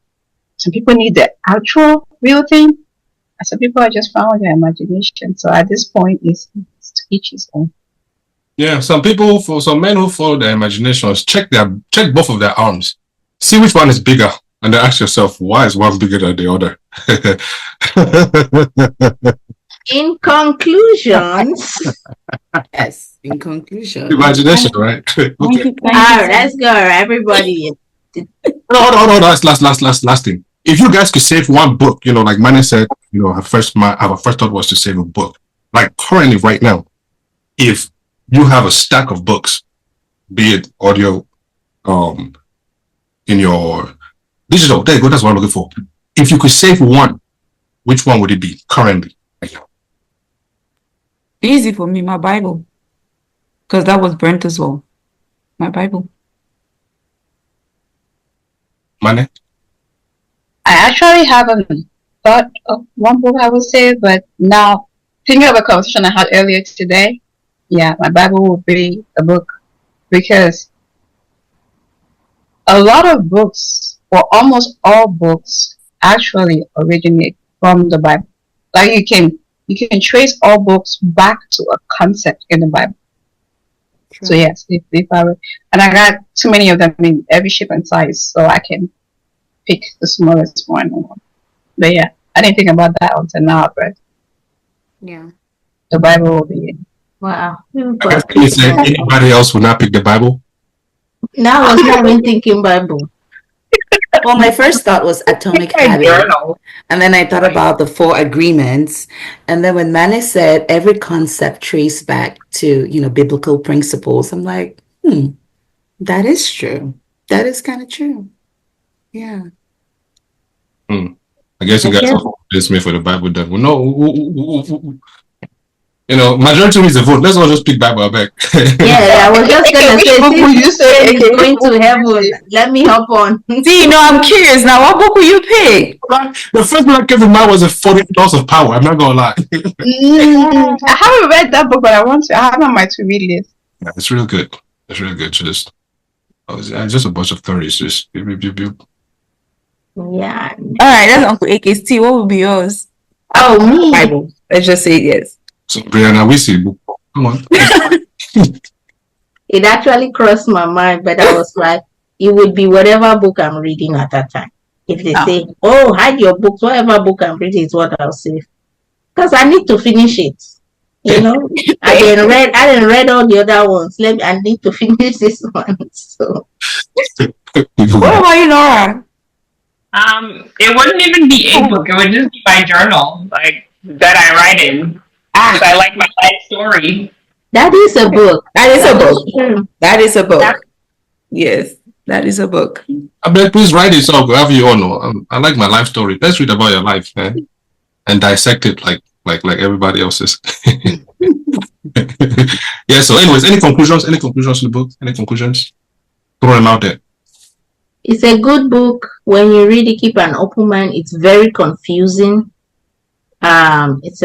some people need the actual real thing, and some people are just following their imagination. So at this point, it's to each his own. Yeah, some men who follow their imaginations, check both of their arms, see which one is bigger, and then ask yourself, why is one bigger than the other? In conclusions, Yes, in conclusion. Imagination, right? Okay. let's go, everybody. No. That's last thing. If you guys could save one book, you know, like Manny said, you know, our first thought was to save a book. Like currently, right now, if you have a stack of books, be it audio, in your digital, there you go. That's what I'm looking for. If you could save one, which one would it be currently? Right now? Easy for me, my Bible. Because that was burnt as well. My Bible. Manny? I actually haven't thought of one book I would say, but now thinking of a conversation I had earlier today, yeah, my Bible would be a book because a lot of books, or almost all books, actually originate from the Bible. Like you can trace all books back to a concept in the Bible. True. So yes, if I were, and I got too many of them in every shape and size, so I can pick the smallest one. But yeah, I didn't think about that until now, but yeah, the Bible will be in. Wow. I guess anybody else would not pick the Bible? Now I was not even thinking Bible. Well, my first thought was atomic habit, and then I thought about the 4 agreements, and then when Manny said every concept traced back to, you know, biblical principles, I'm like, that is true. That is kind of true. Yeah. I guess you guys will place me for the Bible then. Well, no, you know, majority is the vote. Let's all just pick Bible back. Yeah, I was just gonna say, since you said it's going to heaven, let me hop on. See, no, I'm curious now. What book will you pick? The first book I came to mind was the 40 Laws of Power. I'm not gonna lie. I haven't read that book, but I want to. I have it on my to read list. Yeah, it's real good. It's really good. Just a bunch of theories. Just Wow. Yeah. All right, that's Uncle AK's tea. What would be yours? Oh, me. Bible. Let's just say yes. So Brianna, we see book. Come on. It actually crossed my mind, but I was like, it would be whatever book I'm reading at that time. If they say, "Oh, hide your books," whatever book I'm reading is what I'll say, because I need to finish it. You know, I didn't read all the other ones. I need to finish this one. So, What about you, Nora? It wouldn't even be a book. It would just be my journal, like that I write in. Because I like my life story. that is a book. That is a book. True. That is a book. Yes, that is a book. I beg, please write it so whoever you all know. I like my life story. Let's read about your life, man, and dissect it like everybody else's. Yeah. So, anyways, any conclusions? Any conclusions in the book? Any conclusions? Throw them out there. It's a good book. When you read it, keep an open mind. It's very confusing. It's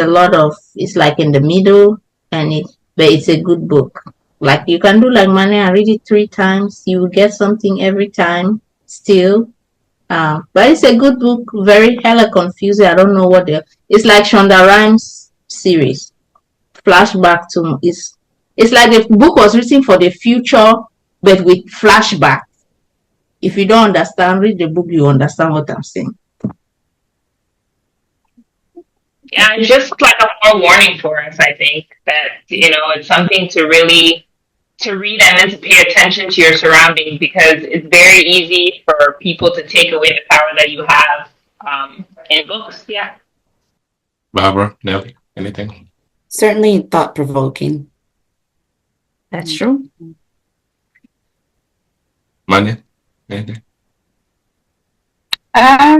like in the middle, but it's a good book. Like you can do like Mane and read it 3 times. You will get something every time still. But it's a good book, very hella confusing. I don't know it's like Shonda Rhimes series. Flashback to it's like the book was written for the future, but with flashback. If you don't understand, read the book, you understand what I'm saying. Yeah, it's just like a forewarning for us, I think, that, it's something to really read and then to pay attention to your surroundings, because it's very easy for people to take away the power that you have in books. Yeah. Barbara, Nelly, anything? Certainly thought-provoking. That's true. Manya, anything? I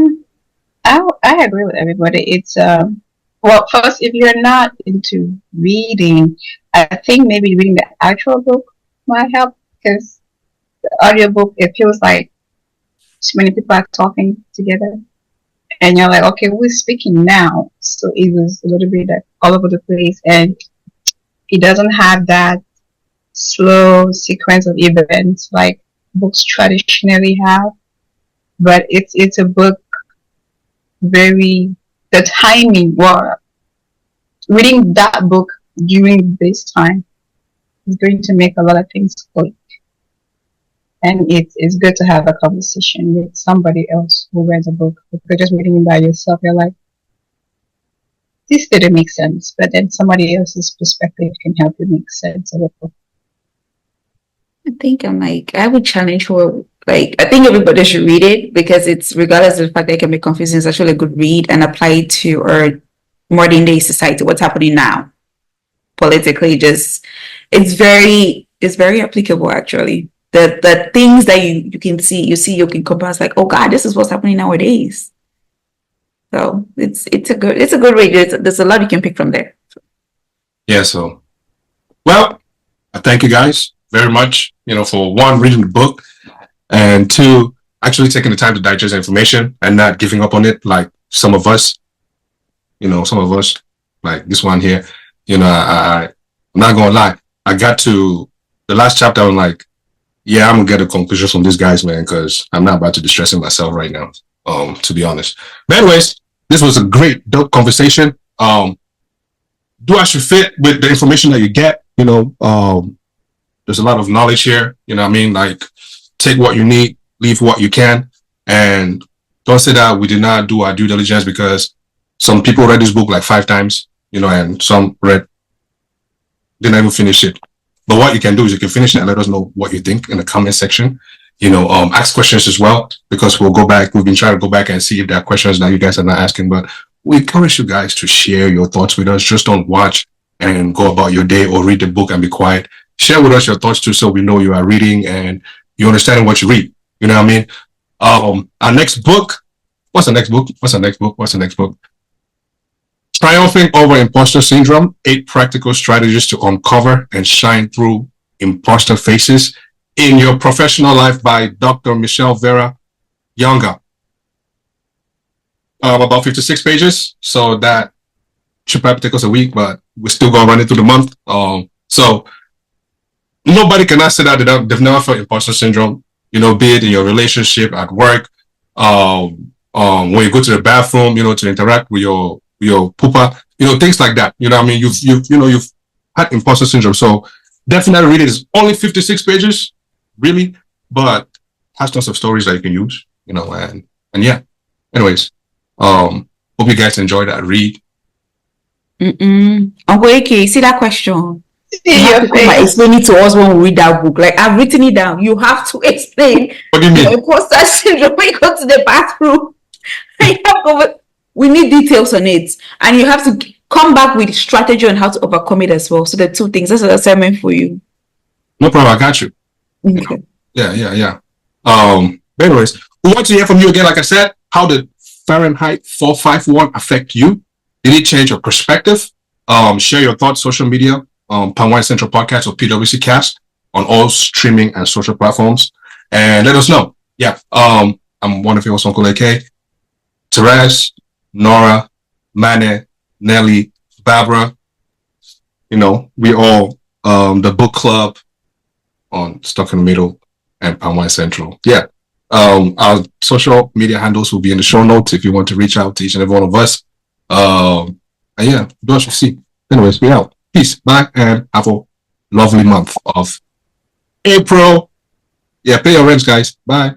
agree with everybody. It's well, first, if you're not into reading, I think maybe reading the actual book might help, because the audiobook, it feels like too many people are talking together, and you're like, okay, who's speaking now? So it was a little bit like all over the place, and it doesn't have that slow sequence of events like books traditionally have. But it's a book the timing, well, reading that book during this time is going to make a lot of things click. And it's good to have a conversation with somebody else who read the book. If you're just reading it by yourself, you're like, this didn't make sense. But then somebody else's perspective can help you make sense of the book. I think I would challenge for, I think everybody should read it, because it's, regardless of the fact that it can be confusing, it's actually a good read and apply it to our modern day society, what's happening now. Politically, it's very applicable, actually. The things that you can see, you can compare, it's like, oh God, this is what's happening nowadays. So it's a good read. There's a lot you can pick from there. Yeah, so, well, I thank you guys very much, for one, reading the book, and 2, actually taking the time to digest the information and not giving up on it like some of us, like this one here, I'm not gonna lie. I got to the last chapter, I'm like, yeah, I'm gonna get a conclusion from these guys, man, because I'm not about to be stressing myself right now, to be honest. But anyways, this was a great, dope conversation. Do actually fit with the information that you get, there's a lot of knowledge here, like, take what you need, leave what you can, and don't say that we did not do our due diligence, because some people read this book like 5 times, and some didn't even finish it. But what you can do is you can finish it and let us know what you think in the comment section. Ask questions as well, because we've been trying to go back and see if there are questions that you guys are not asking, but we encourage you guys to share your thoughts with us. Just don't watch and go about your day or read the book and be quiet. Share with us your thoughts too, so we know you are reading and you understand what you read. You know what I mean? Our next book. What's the next book? Triumphing Over Imposter Syndrome: 8 Practical Strategies to Uncover and Shine Through Imposter Faces in Your Professional Life, by Dr. Michelle Vera Younger. About 56 pages, so that should probably take us a week, but we're still going to run it through the month. So nobody cannot say that they've never felt imposter syndrome, be it in your relationship, at work, when you go to the bathroom, to interact with your pooper, things like that. You know what I mean? You've had imposter syndrome. So definitely read it. It's only 56 pages, really, but has tons of stories that you can use, and yeah. Anyways, hope you guys enjoyed that read. Uncle AK, see that question? You have to Your face. explain it to us when we read that book. Like, I've written it down. You have to explain What do you mean? imposter syndrome when you go to the bathroom. We need details on it, and you have to come back with strategy on how to overcome it as well. So the two things. That's an assignment for you. No problem. I got you. Okay. Yeah. But anyways, we want to hear from you again. Like I said, how did Fahrenheit 451 affect you? Did it change your perspective? Share your thoughts, social media, Palm Wine Central Podcast or PWC Cast on all streaming and social platforms, and let us know. Yeah. I'm one of your hosts, Uncle AK. Therese, Nora, Mane, Nelly, Barbara. We all the book club on Stuck in the Middle and Palm Wine Central. Yeah. Our social media handles will be in the show notes if you want to reach out to each and every one of us. And yeah, do what you see. Anyways, we out. Peace. Bye, and have a lovely month of April. Yeah, pay your rents, guys. Bye.